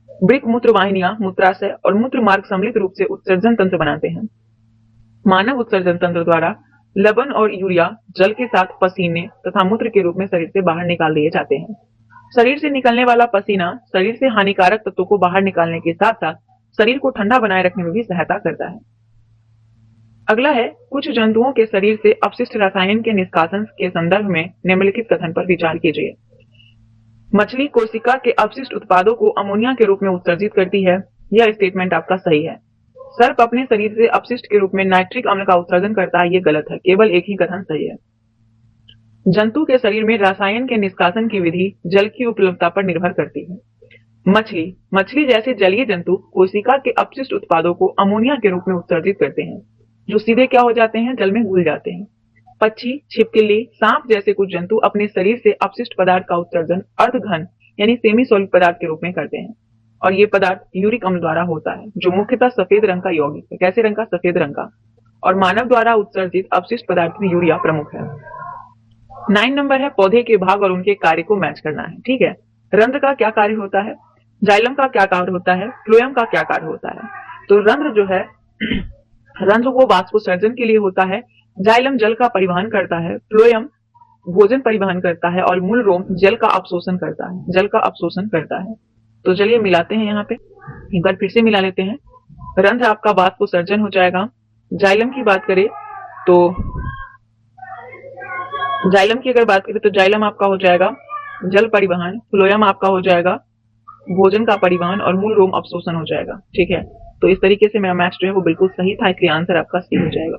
वृक्क मूत्र वाहिनियां, मूत्राशय और मूत्र मार्ग सम्मिलित रूप से उत्सर्जन तंत्र बनाते हैं। मानव उत्सर्जन तंत्र द्वारा लवण और यूरिया जल के साथ पसीने तथा मूत्र के रूप में शरीर से बाहर निकाल दिए जाते हैं। शरीर से निकलने वाला पसीना शरीर से हानिकारक तत्वों को बाहर निकालने के साथ साथ शरीर को ठंडा बनाए रखने में भी सहायता करता है। अगला है कुछ जंतुओं के शरीर से अपशिष्ट रसायन के निष्कासन के संदर्भ में निम्नलिखित कथन पर विचार कीजिए। मछली कोशिका के अपशिष्ट उत्पादों को अमोनिया के रूप में उत्सर्जित करती है। यह स्टेटमेंट आपका सही है। सर्प अपने शरीर से अपशिष्ट के रूप में नाइट्रिक अम्ल का उत्सर्जन करता है। यह गलत है। केवल एक ही कथन सही है। जंतु के शरीर में रसायन के निष्कासन की विधि जल की उपलब्धता पर निर्भर करती है। मछली जैसे जलीय जंतु कोशिका के अपशिष्ट उत्पादों को अमोनिया के रूप में उत्सर्जित करते हैं, जो सीधे क्या हो जाते हैं? जल में घुल जाते हैं। पक्षी, छिपकली, सांप जैसे कुछ जंतु अपने शरीर से अपशिष्ट पदार्थ का उत्सर्जन अर्धघन यानी सेमी सॉलिड पदार्थ के रूप में करते हैं, और ये पदार्थ यूरिक अम्ल द्वारा होता है, जो मुख्यतः सफेद रंग का यौगिक है। कैसे रंग का? सफेद रंग का। और मानव द्वारा उत्सर्जित अपशिष्ट पदार्थ में यूरिया प्रमुख है। 9 नंबर है पौधे के भाग और उनके कार्य को मैच करना है। ठीक है, रंध्र का क्या कार्य होता है, जाइलम का क्या कार्य होता है, फ्लोएम का क्या कार्य होता है। तो रंध्र जो है रंध्र वो वाष्पोत्सर्जन के लिए होता है, जाइलम जल का परिवहन करता है, फ्लोएम भोजन परिवहन करता है और मूल रोम जल का अवशोषण करता है, जल का अवशोषण करता है। तो चलिए मिलाते हैं, यहाँ पे एक बार फिर से मिला लेते हैं। रंध्र आपका वाष्पोत्सर्जन हो जाएगा, जाइलम की बात करें तो जाइलम की अगर बात करें तो जाइलम आपका हो जाएगा जल परिवहन, फ्लोएम आपका हो जाएगा भोजन का परिवहन और मूल रोम अवशोषण हो जाएगा। ठीक है, तो इस तरीके से मेरा मैच जो है वो बिल्कुल सही था, इसलिए आंसर आपका सही हो जाएगा।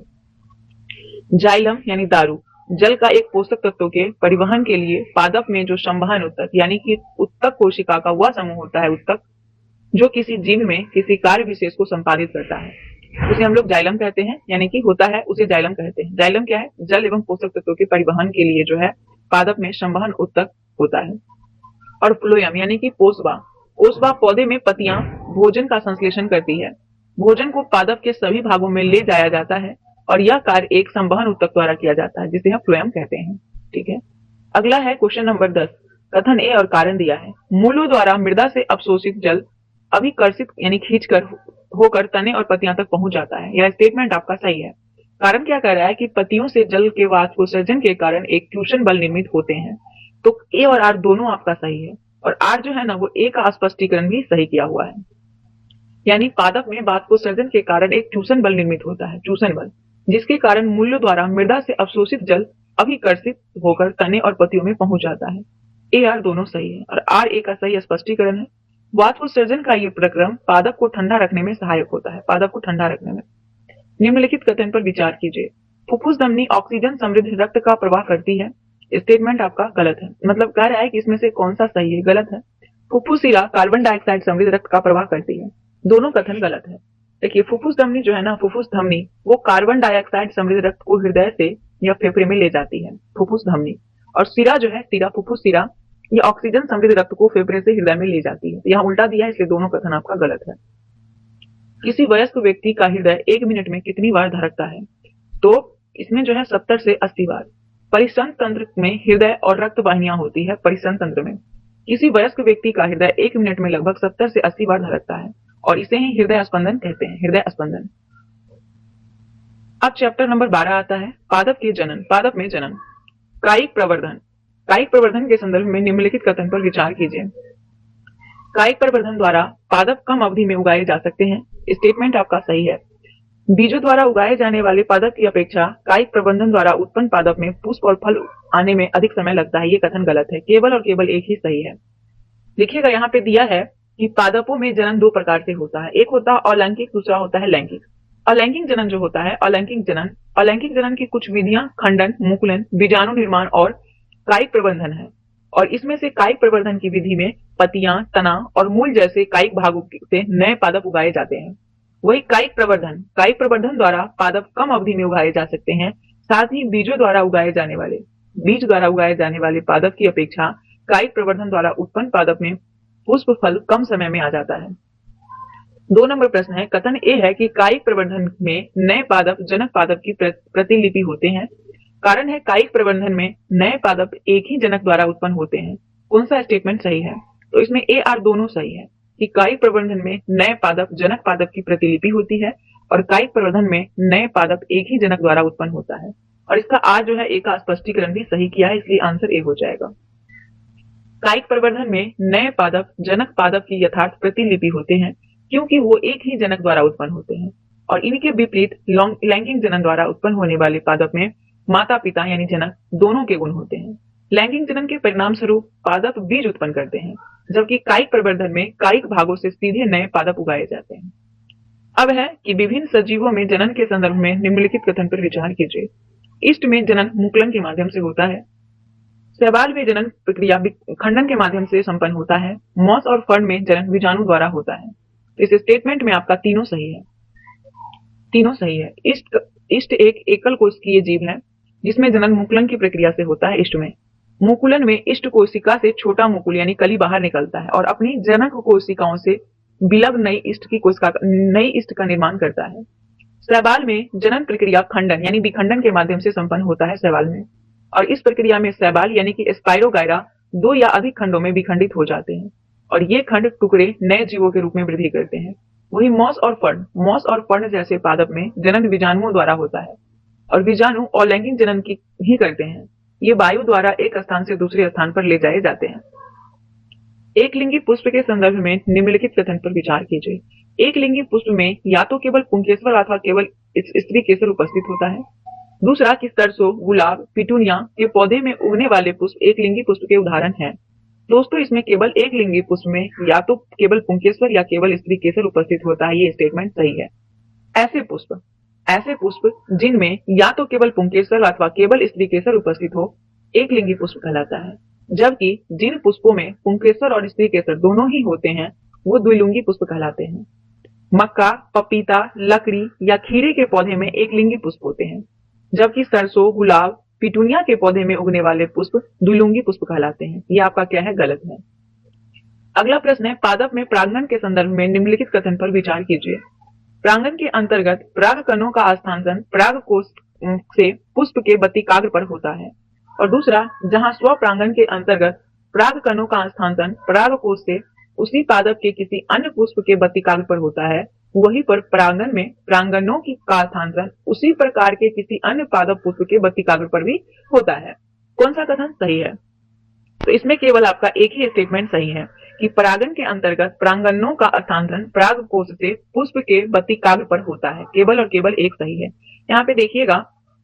जाइलम यानी दारू जल का एक पोषक तत्व के परिवहन के लिए पादप में जो संवहन उत्तक यानी कि उत्तक कोशिका का वह समूह होता है, उत्तक जो किसी जीव में किसी कार्य विशेष को संपादित करता है, उसे हम लोग जाइलम कहते हैं, यानी कि होता है उसे जाइलम कहते हैं। जाइलम क्या है, जल एवं पोषक तत्वों के परिवहन के लिए जो है पादप में संवहन उत्तक होता है। और फ्लोएम यानी कि पोषवा, पोषवा पौधे में पत्तियां भोजन का संश्लेषण करती है, भोजन को पादप के सभी भागों में ले जाया जाता है और यह कार्य एक संवहन उत्तक द्वारा किया जाता है, जिसे हम फ्लोएम कहते हैं। ठीक है, अगला है क्वेश्चन नंबर 10, कथन ए और कारण दिया है। मूलों द्वारा मृदा से अवशोषित जल अभिकर्षित यानी खींचकर होकर तने और पत्तियां तक पहुंच जाता है। यह स्टेटमेंट आपका सही है। कारण क्या कह रहा है कि पत्तियों से जल के वाष्पोत्सर्जन के कारण एक ट्यूशन बल निर्मित होते हैं। तो ए और आर दोनों आपका सही है, और आर जो है ना वो ए का स्पष्टीकरण भी सही किया हुआ है, यानी पादप में वाष्पोत्सर्जन के कारण एक ट्यूशन बल निर्मित होता है, ट्यूशन बल, जिसके कारण मूल्यों द्वारा मृदा से अवशोषित जल अभिकर्षित होकर तने और पत्तियों में पहुंच जाता है। ए आर दोनों सही है और आर ए का सही स्पष्टीकरण है। वाष्पोत्सर्जन का ये प्रक्रम पादप को ठंडा रखने में सहायक होता है, पादप को ठंडा रखने में। निम्नलिखित कथन पर विचार कीजिए। फुफ्फुस धमनी ऑक्सीजन समृद्ध रक्त का प्रवाह करती है। स्टेटमेंट आपका गलत है, मतलब कह रहा है कि इसमें से कौन सा सही है, गलत है। फुफ्फुस शिरा कार्बन डाइऑक्साइड समृद्ध रक्त का प्रवाह करती है, दोनों कथन गलत है। देखिए फुफ्फुस धमनी जो है ना, फुफ्फुस धमनी वो कार्बन डाइऑक्साइड समृद्ध रक्त को हृदय से या फेफड़े में ले जाती है, फुफ्फुस धमनी। और शिरा जो है, शिरा फुफ्फुस शिरा ये ऑक्सीजन समृद्ध रक्त को फेफड़े से हृदय में ले जाती है। यहाँ उल्टा दिया है, इसलिए दोनों कथन आपका गलत है। किसी वयस्क व्यक्ति का हृदय 1 मिनट में कितनी बार धड़कता है, तो इसमें जो है 70 से 80 बार। परिसंध तंत्र में हृदय और रक्त वाहिनियां होती है, परिसंध तंत्र में किसी वयस्क व्यक्ति का हृदय 1 मिनट में लगभग 70 से 80 बार धड़कता है और इसे ही हृदय स्पंदन कहते हैं, हृदय स्पंदन। अब चैप्टर नंबर 12 आता है पादप के जनन, पादप में जनन। कायिक प्रवर्धन, कायिक प्रवर्धन के संदर्भ में निम्नलिखित कथन पर विचार कीजिए। कायिक प्रवर्धन द्वारा पादप कम अवधि में उगाए जा सकते हैं। स्टेटमेंट आपका सही है। बीजों द्वारा उगाए जाने वाले पादप की अपेक्षा कायिक प्रवर्धन द्वारा उत्पन्न पादप में पुष्प और फल आने में अधिक समय लगता है, ये कथन गलत है। केवल और केवल एक ही सही है। देखिएगा यहाँ पे दिया है कि पादपों में जनन 2 प्रकार से होता है, एक होता है अलैंगिक, दूसरा होता है लैंगिक। अलैंगिक जनन जो होता है, अलैंगिक जनन की कुछ विधियां खंडन, मुकुलन, बीजाणु निर्माण और कायिक प्रवर्धन है। और इसमें से कायिक प्रवर्धन की विधि में पत्तियां, तना और मूल जैसे कायिक भागों से नए पादप उगाए जाते हैं। वही कायिक प्रवर्धन द्वारा पादप कम अवधि में उगाए जा सकते हैं। साथ ही बीज द्वारा उगाए जाने वाले पादप की अपेक्षा कायिक प्रवर्धन द्वारा उत्पन्न पादप में पुष्प फल कम समय में आ जाता है। 2 नंबर प्रश्न है, कथन ए है कि कायिक प्रवर्धन में नए पादप जनक पादप की प्रतिलिपि होते हैं। कारण है कायिक प्रवर्धन में नए पादप एक ही जनक द्वारा उत्पन्न होते हैं। कौन सा स्टेटमेंट सही है? तो इसमें ए आर दोनों सही है कि कायिक प्रवर्धन में नए पादप जनक पादप की प्रतिलिपि होती है और कायिक प्रवर्धन में नए पादप एक ही जनक द्वारा उत्पन्न होता है। और इसका आर जो है ए का स्पष्टीकरण भी सही किया है, इसलिए आंसर ए हो जाएगा। कायिक प्रवर्धन में नए पादप जनक पादप की यथार्थ प्रतिलिपि होते हैं क्योंकि वो एक ही जनक द्वारा उत्पन्न होते हैं। और इनके विपरीत लैंगिक जनन द्वारा उत्पन्न होने वाले पादप में माता पिता यानी जनक दोनों के गुण होते हैं। लैंगिक जनन के परिणाम स्वरूप पादप बीज उत्पन्न करते हैं, जबकि कायिक प्रवर्धन में कायिक भागों से सीधे नए पादप उगाए जाते हैं। अब है कि विभिन्न सजीवों में जनन के संदर्भ में निम्नलिखित कथन पर विचार कीजिए। इष्ट में जनन मुकुलन के माध्यम से होता है। शैवाल में जनन प्रक्रिया खंडन के माध्यम से संपन्न होता है। मॉस और फर्न में जनन बीजाणु द्वारा होता है। इस स्टेटमेंट में आपका तीनों सही है, तीनों सही है। इष्ट एक एकल कोशिकीय जीव है जिसमें जनन मुकुलन की प्रक्रिया से होता है। इष्ट में मुकुलन में इष्ट कोशिका से छोटा मुकुल यानी कली बाहर निकलता है और अपनी जनक कोशिकाओं से विलग नई इष्ट का निर्माण करता है। शैवाल में जनन प्रक्रिया खंडन यानी विखंडन के माध्यम से संपन्न होता है शैवाल में, और इस प्रक्रिया में शैवाल यानी कि स्पाइरोगायरा दो या अधिक खंडों में विखंडित हो जाते हैं और ये खंड टुकड़े नए जीवों के रूप में वृद्धि करते हैं। वही मॉस और फर्ण जैसे पादप में जनन बीजाणुओं द्वारा होता है और बीजाणु अलैंगिक जनन की ही करते हैं। ये वायु द्वारा एक स्थान से दूसरे स्थान पर ले जाए जाते हैं। एक लिंगी पुष्प के संदर्भ में निम्नलिखित कथन पर विचार कीजिए। एक लिंगी पुष्प में या तो केवल पुंकेसर अथवा केवल स्त्री केसर उपस्थित होता है। दूसरा कि सरसों, गुलाब, पिटूनिया के पौधे में उगने वाले पुष्प एक लिंगी पुष्प के उदाहरण हैं। दोस्तों, इसमें केवल एक लिंगी पुष्प में या तो केवल पुंकेसर या केवल स्त्री केसर उपस्थित होता है। ये स्टेटमेंट सही है। ऐसे पुष्प जिनमें या तो केवल पुंकेसर अथवा केवल स्त्री केसर उपस्थित हो एक लिंगी पुष्प कहलाता है, जबकि जिन पुष्पों में पुंकेसर और स्त्री केसर दोनों ही होते हैं वो द्विलिंगी पुष्प कहलाते हैं। मक्का, पपीता, लकड़ी या खीरे के पौधे में एक लिंगी पुष्प होते हैं, जबकि सरसों, गुलाब, पिटूनिया के पौधे में उगने वाले पुष्प द्विलिंगी पुष्प कहलाते हैं। ये आपका क्या है? गलत है। अगला प्रश्न है, पादप में परागण के संदर्भ में निम्नलिखित कथन पर विचार कीजिए। परागण के अंतर्गत परागकणों का स्थानांतरण परागकोश से पुष्प के बत्तिकाग्र पर होता है, और दूसरा, जहां स्वपरागण के अंतर्गत परागकणों का स्थानांतरण परागकोश से उसी पादप के किसी अन्य पुष्प के बत्तिकाग्र पर होता है, वहीं पर परागण में परागणों का स्थानांतरण उसी प्रकार के किसी अन्य पादप पुष्प के बत्तिकाग्र पर भी होता है। कौन सा कथन सही है? तो इसमें केवल आपका एक ही स्टेटमेंट सही है कि परागण के अंतर्गत परागणों का स्थानांतरण परागकोश से पुष्प के बत्तिकाग्र पर होता है। केवल और केवल एक सही है। यहाँ पे देखिएगा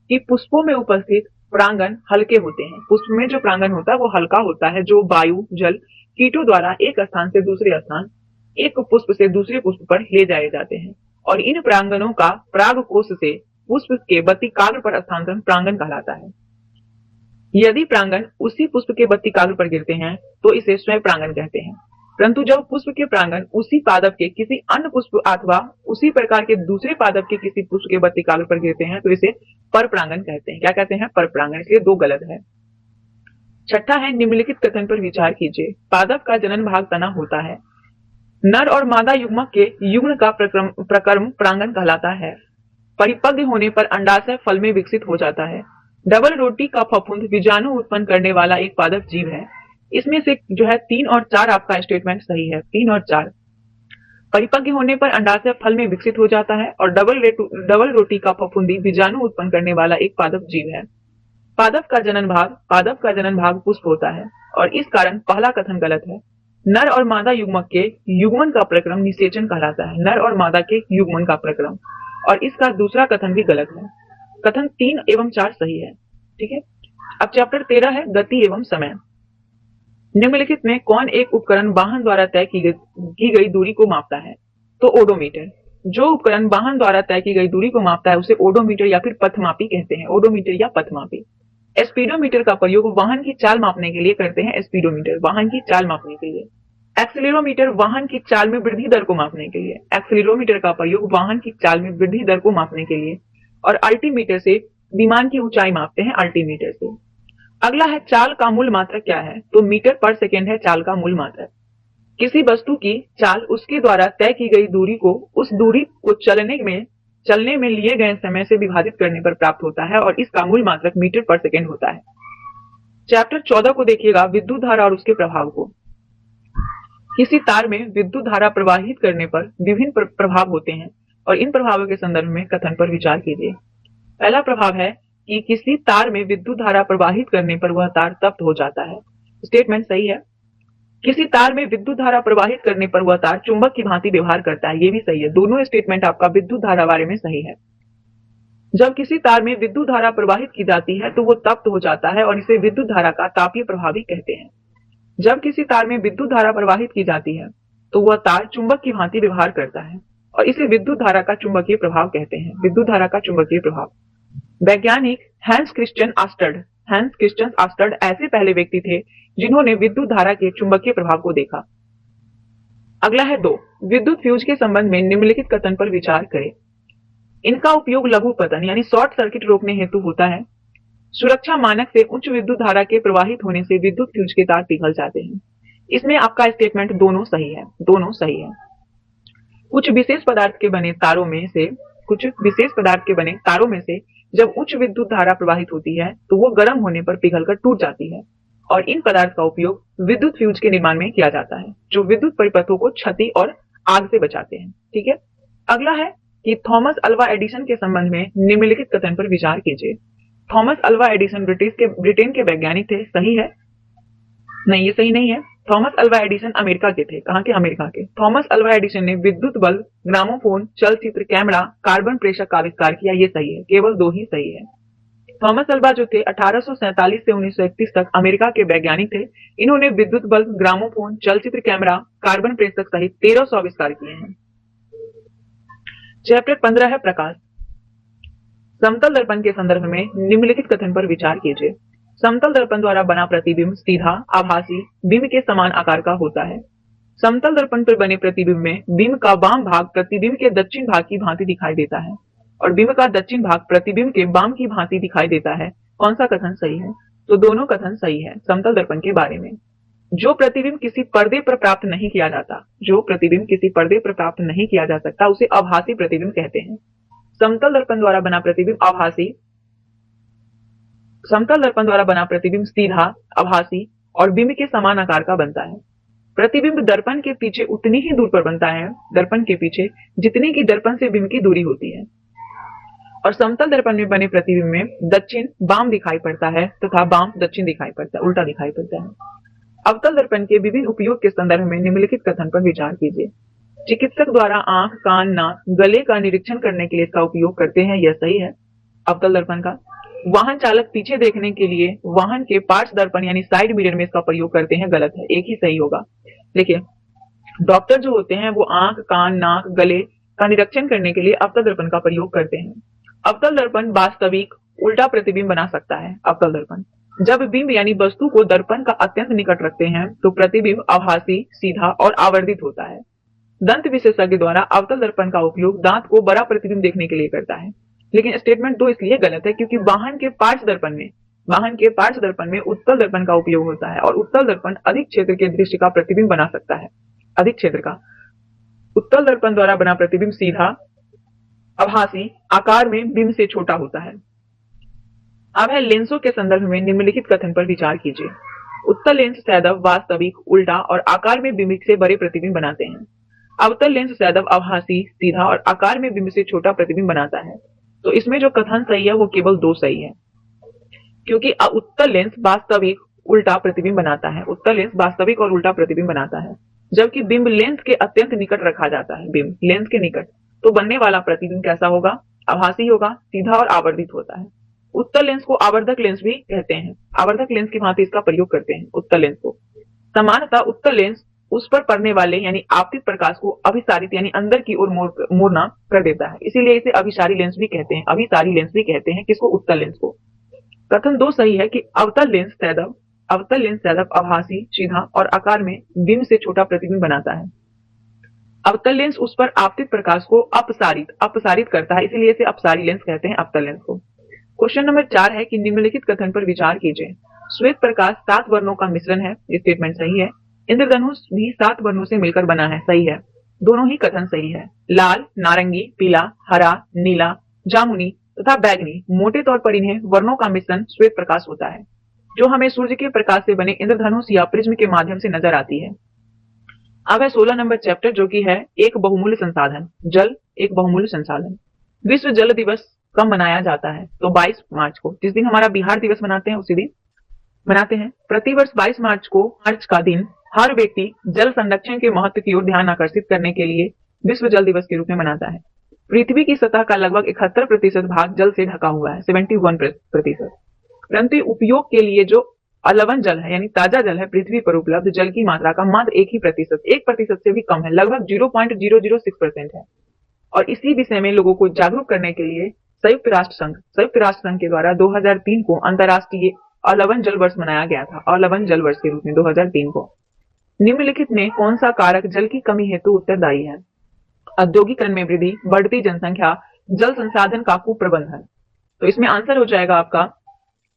कि पुष्पों में उपस्थित परागण हल्के होते हैं। पुष्प में जो परागण होता है वो हल्का होता है, जो वायु, जल, कीटों द्वारा एक स्थान से दूसरे स्थान, एक पुष्प से दूसरे पुष्प पर ले जाए जाते हैं, और इन परागणों का परागकोश से पुष्प के बत्तिकाग्र पर स्थानांतरण परागण कहलाता है। यदि परागण उसी पुष्प के बत्तिकाग्र पर गिरते हैं तो इसे स्वयं परागण कहते हैं, परंतु जब पुष्प के परागण उसी पादप के किसी अन्य पुष्प अथवा उसी प्रकार के दूसरे पादप के किसी पुष्प के बत्तिकाग्र पर गिरते हैं तो इसे परपरागण कहते हैं। क्या कहते हैं? परपरागण। इसलिए दो गलत है। छठा है, निम्नलिखित कथन पर विचार कीजिए। पादप का जनन भाग तना होता है। नर और मादा युग्मक के युग्म का प्रकर्म परागण कहलाता है। परिपक्व होने पर अंडाशय फल में विकसित हो जाता है। डबल रोटी का फफूंद बीजाणु उत्पन्न करने वाला एक पादप जीव है। इसमें से जो है 3 और 4 आपका स्टेटमेंट सही है। 3 और 4। परिपक्व होने पर अंडाशय फल में विकसित हो जाता है और डबल रोटी का फफूंदी बीजाणु उत्पन्न करने वाला एक पादप जीव है। पादप का जनन भाग पुष्प होता है और इस कारण पहला कथन गलत है। नर और मादा युग्मक के युग्मन का प्रक्रम निषेचन कहलाता है। नर और मादा के युग्मन का प्रक्रम, और इसका दूसरा कथन भी गलत है। कथन 3 एवं 4 सही है। ठीक है। अब चैप्टर 13 है, गति एवं समय। निम्नलिखित में कौन एक उपकरण वाहन द्वारा तय की गई दूरी को मापता है? तो ओडोमीटर। जो उपकरण वाहन द्वारा तय की गई दूरी को मापता है उसे ओडोमीटर या फिर पथमापी कहते हैं। ओडोमीटर या पथमापी। स्पीडोमीटर का प्रयोग वाहन की चाल मापने के लिए करते हैं। स्पीडोमीटर वाहन की चाल मापने के लिए। एक्सीलरोमीटर वाहन की चाल में वृद्धि दर को मापने के लिए। एक्सीलरोमीटर का प्रयोग वाहन की चाल में वृद्धि दर को मापने के लिए। और अल्टीमीटर से विमान की ऊंचाई मापते हैं। अल्टीमीटर से। अगला है, चाल का मूल मात्रक क्या है? तो मीटर पर सेकेंड है चाल का मूल मात्रक। किसी वस्तु की चाल उसके द्वारा तय की गई दूरी को उस दूरी को चलने में लिए गए समय से विभाजित करने पर प्राप्त होता है, और इसका मूल मात्रक मीटर पर सेकेंड होता है। चैप्टर 14 को देखिएगा, विद्युत धारा और उसके प्रभाव को। किसी तार में विद्युत धारा प्रवाहित करने पर विभिन्न प्रभाव होते हैं, और इन प्रभावों के संदर्भ में कथन पर विचार कीजिए। पहला प्रभाव है कि किसी तार में विद्युत धारा प्रवाहित करने पर वह तार तप्त हो जाता है। स्टेटमेंट सही है। किसी तार में विद्युत धारा प्रवाहित करने पर वह तार चुंबक की भांति व्यवहार करता है। ये भी सही है। दोनों स्टेटमेंट आपका विद्युत धारा बारे में सही है। जब किसी तार में विद्युत धारा प्रवाहित की जाती है तो वो तप्त हो जाता है, और इसे विद्युत धारा का तापीय प्रभाव भी कहते हैं। जब किसी तार में विद्युत धारा प्रवाहित की जाती है तो वह तार चुंबक की भांति व्यवहार करता है, और इसे विद्युत धारा का चुंबकीय प्रभाव कहते हैं। विद्युत धारा का चुंबकीय प्रभाव। वैज्ञानिक हैंस क्रिश्चियन आस्टर्ड ऐसे पहले व्यक्ति थे जिन्होंने विद्युत धारा के चुंबकीय प्रभाव को देखा। अगला है 2, विद्युत फ्यूज के संबंध में निम्नलिखित कथन पर विचार करें। इनका उपयोग लघु पतन यानी शॉर्ट सर्किट रोकने हेतु होता है। सुरक्षा मानक से उच्च विद्युत धारा के प्रवाहित होने से विद्युत फ्यूज के तार पिघल जाते हैं। इसमें आपका स्टेटमेंट दोनों सही है। दोनों सही है। कुछ विशेष पदार्थ के बने तारों में से कुछ विशेष पदार्थ के बने तारों में से जब उच्च विद्युत धारा प्रवाहित होती है तो वो गर्म होने पर पिघलकर टूट जाती है और इन पदार्थ का उपयोग विद्युत फ्यूज के निर्माण में किया जाता है जो विद्युत परिपथों को क्षति और आग से बचाते हैं। ठीक है, अगला है कि थॉमस अल्वा एडिसन के संबंध में निम्नलिखित कथन पर विचार कीजिए। थॉमस अल्वा एडिसन ब्रिटेन के वैज्ञानिक थे, सही है? नहीं, ये सही नहीं है। थॉमस अल्वा एडिसन अमेरिका के थे। कहां के? अमेरिका के। थॉमस अल्वा एडिसन ने विद्युत बल्ब, ग्रामोफोन, चलचित्र, कैमरा, कार्बन प्रेषक का आविष्कार किया। ये सही है, केवल 2 ही सही है। थॉमस अल्वा जो थे 1847 से 1931 तक अमेरिका के वैज्ञानिक थे। इन्होंने विद्युत बल्ब, ग्रामोफोन, चलचित्र, कैमरा, कार्बन प्रेषक सहित 1300 आविष्कार किए हैं। चैप्टर 15 है प्रकाश। समतल दर्पण के संदर्भ में निम्नलिखित कथन पर विचार कीजिए। समतल दर्पण द्वारा बना प्रतिबिंब सीधा, आभासी बिंब के समान आकार का होता है। समतल दर्पण पर बने प्रतिबिंब में बिंब का वाम भाग प्रतिबिंब के दक्षिण भाग की भांति दिखाई देता है और बिंब का दक्षिण भाग प्रतिबिंब के वाम की भांति दिखाई देता है। कौन सा कथन सही है? तो दोनों कथन सही है समतल दर्पण के बारे में। जो प्रतिबिंब किसी पर्दे पर प्राप्त नहीं किया जाता, जो प्रतिबिंब किसी पर्दे पर प्राप्त नहीं किया जा सकता, उसे आभासी प्रतिबिंब कहते हैं। समतल दर्पण द्वारा बना प्रतिबिंब आभासी, समतल दर्पण द्वारा बना प्रतिबिंब सीधा, आभासी और बिंब के समान आकार का बनता है। प्रतिबिंब दर्पण के पीछे उतनी ही दूर पर बनता है, दर्पण के पीछे जितनी की दर्पण से बिंब की दूरी होती है। और समतल दर्पण में बने प्रतिबिंब में दक्षिण वाम दिखाई पड़ता है तथा वाम दक्षिण दिखाई पड़ता है, उल्टा दिखाई पड़ता है। अवतल दर्पण के विभिन्न उपयोग के संदर्भ में निम्नलिखित कथन पर विचार कीजिए। चिकित्सक द्वारा आंख, कान, नाक, गले का निरीक्षण करने के लिए इसका उपयोग करते हैं, यह सही है अवतल दर्पण का। वाहन चालक पीछे देखने के लिए वाहन के पार्श्व दर्पण यानी साइड मिरर में इसका प्रयोग करते हैं, गलत है, एक ही सही होगा। देखिए, डॉक्टर जो होते हैं वो आंख, कान, नाक, गले का निरीक्षण करने के लिए अवतल दर्पण का प्रयोग करते हैं। अवतल दर्पण वास्तविक उल्टा प्रतिबिंब बना सकता है। अवतल दर्पण जब बिंब यानी वस्तु को दर्पण का अत्यंत निकट रखते हैं तो प्रतिबिंब आभासी, सीधा और आवर्धित होता है। दंत विशेषज्ञ द्वारा अवतल दर्पण का उपयोग दांत को बड़ा प्रतिबिंब देखने के लिए करता है, लेकिन स्टेटमेंट 2 इसलिए गलत है क्योंकि वाहन के पार्श्व दर्पण में उत्तल दर्पण का उपयोग होता है और उत्तल दर्पण अधिक क्षेत्र के दृश्य का प्रतिबिंब बना सकता है, अधिक क्षेत्र का। उत्तल दर्पण द्वारा बना प्रतिबिंब सीधा, आभासी आकार में बिंब से छोटा होता है। अब है लेंसों के संदर्भ में निम्नलिखित कथन पर विचार कीजिए। उत्तल लेंस सदैव वास्तविक, उल्टा और आकार में बिंब से बड़े प्रतिबिंब बनाते हैं। अवतल लेंस सदैव आभासी, सीधा और आकार में बिंब से छोटा प्रतिबिंब बनाता है। तो इसमें जो कथन सही है वो केवल 2 सही है, क्योंकि उत्तल लेंस वास्तविक उल्टा प्रतिबिंब बनाता है। उत्तल लेंस वास्तविक और उल्टा प्रतिबिंब बनाता है, जबकि बिंब लेंस के अत्यंत निकट रखा जाता है। बिंब लेंस के निकट, तो बनने वाला प्रतिबिंब कैसा होगा? आभासी होगा, सीधा और आवर्धित होता है। उत्तल लेंस को आवर्धक लेंस भी कहते हैं, आवर्धक लेंस की भांति इसका प्रयोग करते हैं उत्तल लेंस को। सामान्यतः उत्तल लेंस उस पर पड़ने वाले यानी आपतित प्रकाश को अभिसारित यानी अंदर की ओर मोड़ना कर देता है, इसीलिए इसे अभिसारी लेंस भी कहते हैं, अभिसारी लेंस भी कहते हैं किसको? उत्तल लेंस को। कथन 2 सही है कि अवतल लेंस सदैव आभासी, सीधा और आकार में बिंब से छोटा प्रतिबिंब बनाता है। अवतल लेंस उस पर आपतित प्रकाश को अपसारित करता है, इसीलिए इसे अपसारी लेंस कहते हैं, अवतल लेंस को। क्वेश्चन नंबर 4 है कि निम्नलिखित कथन पर विचार कीजिए। श्वेत प्रकाश 7 वर्णों का मिश्रण है, ये स्टेटमेंट सही है। इंद्रधनुष भी 7 वर्णों से मिलकर बना है, सही है। दोनों ही कथन सही है। लाल, नारंगी, पीला, हरा, नीला, जामुनी तथा बैगनी, मोटे तौर पर इन्हें वर्णों का मिश्रण श्वेत प्रकाश होता है, जो हमें सूर्य के प्रकाश से बने इंद्रधनुष या प्रिज्म के माध्यम से नजर आती है। अब है 16 नंबर चैप्टर, जो कि है एक बहुमूल्य संसाधन, जल एक बहुमूल्य संसाधन। विश्व जल दिवस कब मनाया जाता है? तो 22 मार्च को, जिस दिन हमारा बिहार दिवस मनाते हैं उसी दिन मनाते हैं। प्रतिवर्ष 22 मार्च को, मार्च का दिन हर व्यक्ति जल संरक्षण के महत्व की ओर ध्यान आकर्षित करने के लिए विश्व जल दिवस के रूप में मनाता है। पृथ्वी की सतह का लगभग 71% भाग जल से ढका हुआ है, 71%। परंतु उपयोग के लिए जो अलवण जल है यानी ताजा जल है, पृथ्वी पर उपलब्ध जल की मात्रा का मात्र 1% से भी कम है, लगभग 0.006% है। और इसी विषय में लोगों को जागरूक करने के लिए संयुक्त राष्ट्र संघ के द्वारा 2003 को अंतर्राष्ट्रीय अलवण जल वर्ष मनाया गया था, अलवण जल वर्ष के रूप में 2003 को। निम्नलिखित में कौन सा कारक जल की कमी हेतु उत्तरदायी है? औद्योगिकरण में वृद्धि, बढ़ती जनसंख्या, जल संसाधन का कुप्रबंधन। तो इसमें आंसर हो जाएगा आपका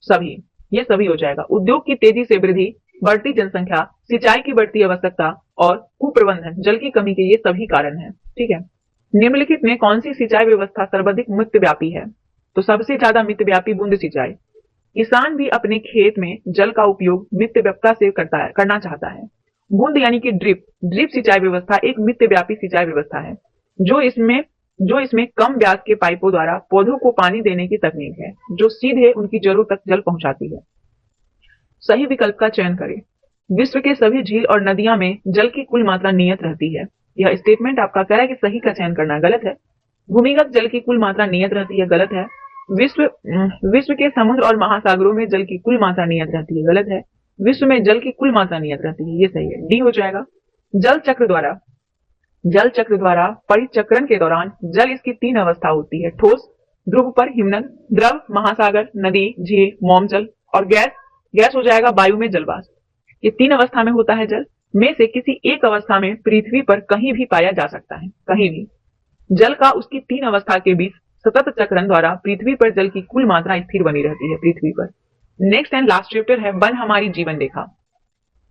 सभी, ये सभी हो जाएगा। उद्योग की तेजी से वृद्धि, बढ़ती जनसंख्या, सिंचाई की बढ़ती आवश्यकता और कुप्रबंधन, जल की कमी के ये सभी कारण हैं। ठीक है, निम्नलिखित में कौन सी सिंचाई व्यवस्था सर्वाधिक मितव्यापी है? तो सबसे ज्यादा मितव्यापी बूंद सिंचाई। किसान भी अपने खेत में जल का उपयोग मितव्ययता से करना चाहता है। बूंद यानी कि ड्रिप सिंचाई व्यवस्था एक मितव्यापी सिंचाई व्यवस्था है जो इसमें कम व्यास के पाइपों द्वारा पौधों को पानी देने की तकनीक है, जो सीधे उनकी जड़ों तक जल पहुंचाती है। सही विकल्प का चयन करें। विश्व के सभी झील और नदियां में जल की कुल मात्रा नियत रहती है। यह स्टेटमेंट आपका कह रहा है कि सही का चयन करना, गलत है। भूमिगत जल की कुल मात्रा नियत रहती है, गलत है। विश्व के समुद्र और महासागरों में जल की कुल मात्रा नियत रहती है, गलत है। विश्व में जल की कुल मात्रा नियत रहती है, ये सही है, डी हो जाएगा। जल चक्र द्वारा परिचक्रण के दौरान जल इसकी तीन अवस्था होती है: ठोस, ध्रुव पर हिमनद, द्रव, महासागर, नदी, झील, मोम जल, और गैस हो जाएगा वायु में जलवाष्प। ये तीन अवस्था में होता है। जल में से किसी एक अवस्था में पृथ्वी पर कहीं भी पाया जा सकता है, कहीं भी। जल का उसकी तीन अवस्था के बीच सतत चक्रण द्वारा पृथ्वी पर जल की कुल मात्रा स्थिर बनी रहती है पृथ्वी पर। नेक्स्ट एंड लास्ट चैप्टर है वन हमारी जीवन रेखा।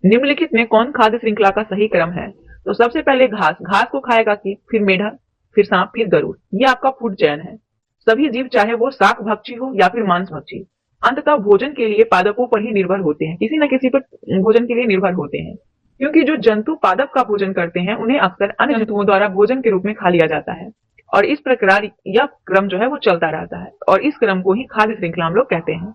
निम्नलिखित में कौन खाद्य श्रृंखला का सही क्रम है? तो सबसे पहले घास को खाएगा कीट, फिर मेढक, फिर सांप, फिर गरुड़। ये आपका फूड चयन है। सभी जीव चाहे वो शाक भक्षी हो या फिर मांस भक्षी, अंततः भोजन के लिए पादपों पर ही निर्भर होते हैं, किसी न किसी पर भोजन के लिए निर्भर होते हैं। क्योंकि जो जंतु पादप का भोजन करते हैं उन्हें अक्सर अन्य जंतुओं द्वारा भोजन के रूप में खा लिया जाता है, और इस प्रकार यह क्रम जो है वो चलता रहता है, और इस क्रम को ही खाद्य श्रृंखला हम लोग कहते हैं।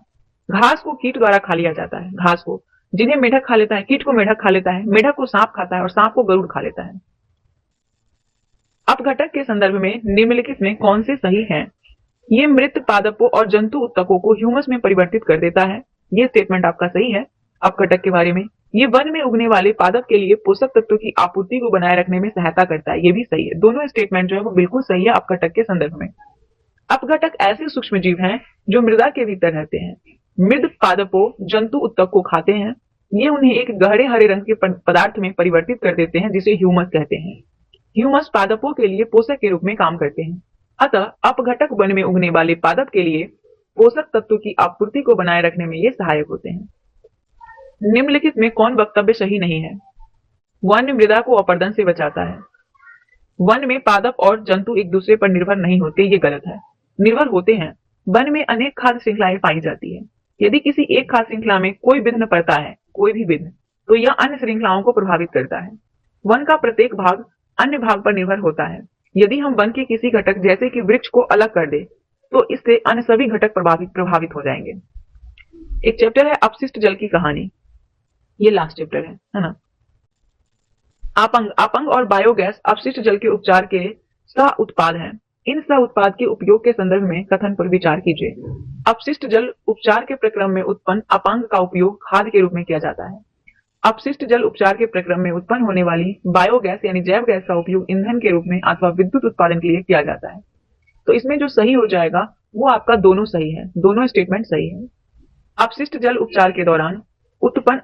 घास को कीट द्वारा खा लिया जाता है, घास को, जिन्हें मेढक खा लेता है, कीट को मेढक खा लेता है, मेढक को सांप खाता है, और सांप को गरुड़ खा लेता है। अपघटक के संदर्भ में निम्नलिखित में कौन से सही हैं? ये मृत पादपों और जंतु उत्तकों को ह्यूमस में परिवर्तित कर देता है। ये स्टेटमेंट आपका सही है अपघटक के बारे में। ये वन में उगने वाले पादप के लिए पोषक तत्वों की आपूर्ति को बनाए रखने में सहायता करता है, ये भी सही है। दोनों स्टेटमेंट जो है वो बिल्कुल सही है अपघटक के संदर्भ में। अपघटक ऐसे सूक्ष्म जीव हैं जो मृदा के भीतर रहते हैं। मृद पादपों जंतु उत्तक को खाते हैं। ये उन्हें एक गहरे हरे रंग के पदार्थ में परिवर्तित कर देते हैं, जिसे ह्यूमस कहते हैं। ह्यूमस पादपों के लिए पोषक के रूप में काम करते हैं। अतः अपघटक वन में उगने वाले पादप के लिए पोषक तत्वों की आपूर्ति को बनाए रखने में ये सहायक होते हैं। निम्नलिखित में कौन वक्तव्य सही नहीं है? वन मृदा को अपरदन से बचाता है। वन में पादप और जंतु एक दूसरे पर निर्भर नहीं होते, ये गलत है। निर्भर होते हैं। वन में अनेक खाद्य श्रृंखलाएं पाई जाती है। यदि किसी एक खाद्य श्रृंखला में कोई विघ्न पड़ता है, कोई भी विघ्न, तो यह अन्य श्रृंखलाओं को प्रभावित करता है। वन का प्रत्येक भाग अन्य भाग पर निर्भर होता है। यदि हम वन के किसी घटक जैसे कि वृक्ष को अलग कर दे, तो इससे अन्य सभी घटक प्रभावित हो जाएंगे। एक चैप्टर है अपशिष्ट जल की कहानी, ये लास्ट चैप्टर है ना। अपंग और बायोगैस अपशिष्ट जल के उपचार के सह उत्पाद हैं। इन सह उत्पाद के उपयोग के संदर्भ में कथन पर विचार कीजिए। अपशिष्ट जल उपचार के प्रक्रम में उत्पन्न अपंग का उपयोग खाद के रूप में किया जाता है। अपशिष्ट जल उपचार के प्रक्रम में उत्पन्न होने वाली बायोगैस यानी जैव गैस का उपयोग ईंधन के रूप में अथवा विद्युत उत्पादन के लिए किया जाता है। तो इसमें जो सही हो जाएगा वो आपका दोनों सही है, दोनों स्टेटमेंट सही है। अपशिष्ट जल उपचार के दौरान उत्पन्न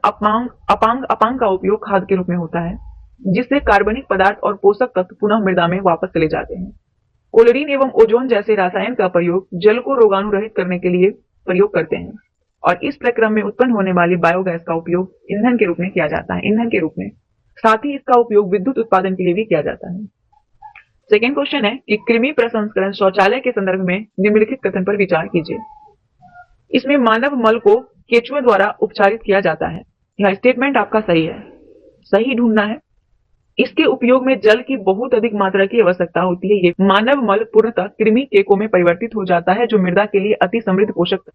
अपांग का उपयोग खाद के रूप में होता है, जिससे कार्बनिक पदार्थ और पोषक तत्व पुनः मृदा में वापस चले जाते हैं। क्लोरीन एवं ओजोन जैसे रसायन का प्रयोग जल को रोगाणुरहित करने के लिए प्रयोग करते हैं, और इस प्रक्रम में उत्पन्न होने वाली बायोगैस का उपयोग ईंधन के रूप में किया जाता है, ईंधन के रूप में। साथ ही इसका उपयोग विद्युत उत्पादन के लिए भी किया जाता है। सेकेंड क्वेश्चन है कि कृमि प्रसंस्करण शौचालय के संदर्भ में निम्नलिखित कथन पर विचार कीजिए। इसमें मानव मल को केचुए द्वारा उपचारित किया जाता है। यह स्टेटमेंट आपका सही है, सही ढूंढना है। इसके उपयोग में जल की बहुत अधिक मात्रा की आवश्यकता होती है। ये मानव मल पूर्णतः कृमि केकों में परिवर्तित हो जाता है, जो मृदा के लिए अति समृद्ध पोषक।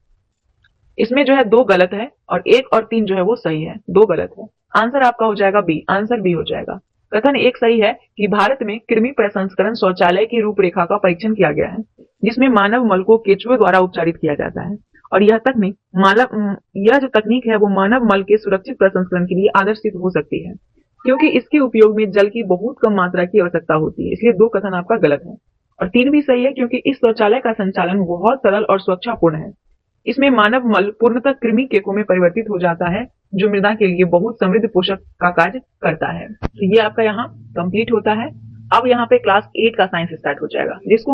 इसमें जो है 2 गलत है और 1 और 3 जो है वो सही है, 2 गलत है। आंसर आपका हो जाएगा बी, आंसर बी हो जाएगा। कथन 1 सही है कि भारत में कृमि प्रसंस्करण शौचालय की रूपरेखा का परीक्षण किया गया है, जिसमें मानव मल को केचुए द्वारा उपचारित किया जाता है, और यह जो तकनीक है वो मानव मल के सुरक्षित प्रसंस्करण के लिए आदर्श सिद्ध हो सकती है, क्योंकि इसके उपयोग में जल की बहुत कम मात्रा की आवश्यकता होती है। इसलिए 2 कथन आपका गलत है, और 3 भी सही है, क्योंकि इस शौचालय का संचालन बहुत सरल और सुरक्षापूर्ण है। इसमें मानव मल पूर्णतः कृमि केकों में परिवर्तित हो जाता है, जो मृदा के लिए बहुत समृद्ध पोषक का कार्य करता है। तो ये आपका यहाँ कंप्लीट होता है। अब यहाँ पे क्लास 8 का साइंस स्टार्ट हो जाएगा, जिसको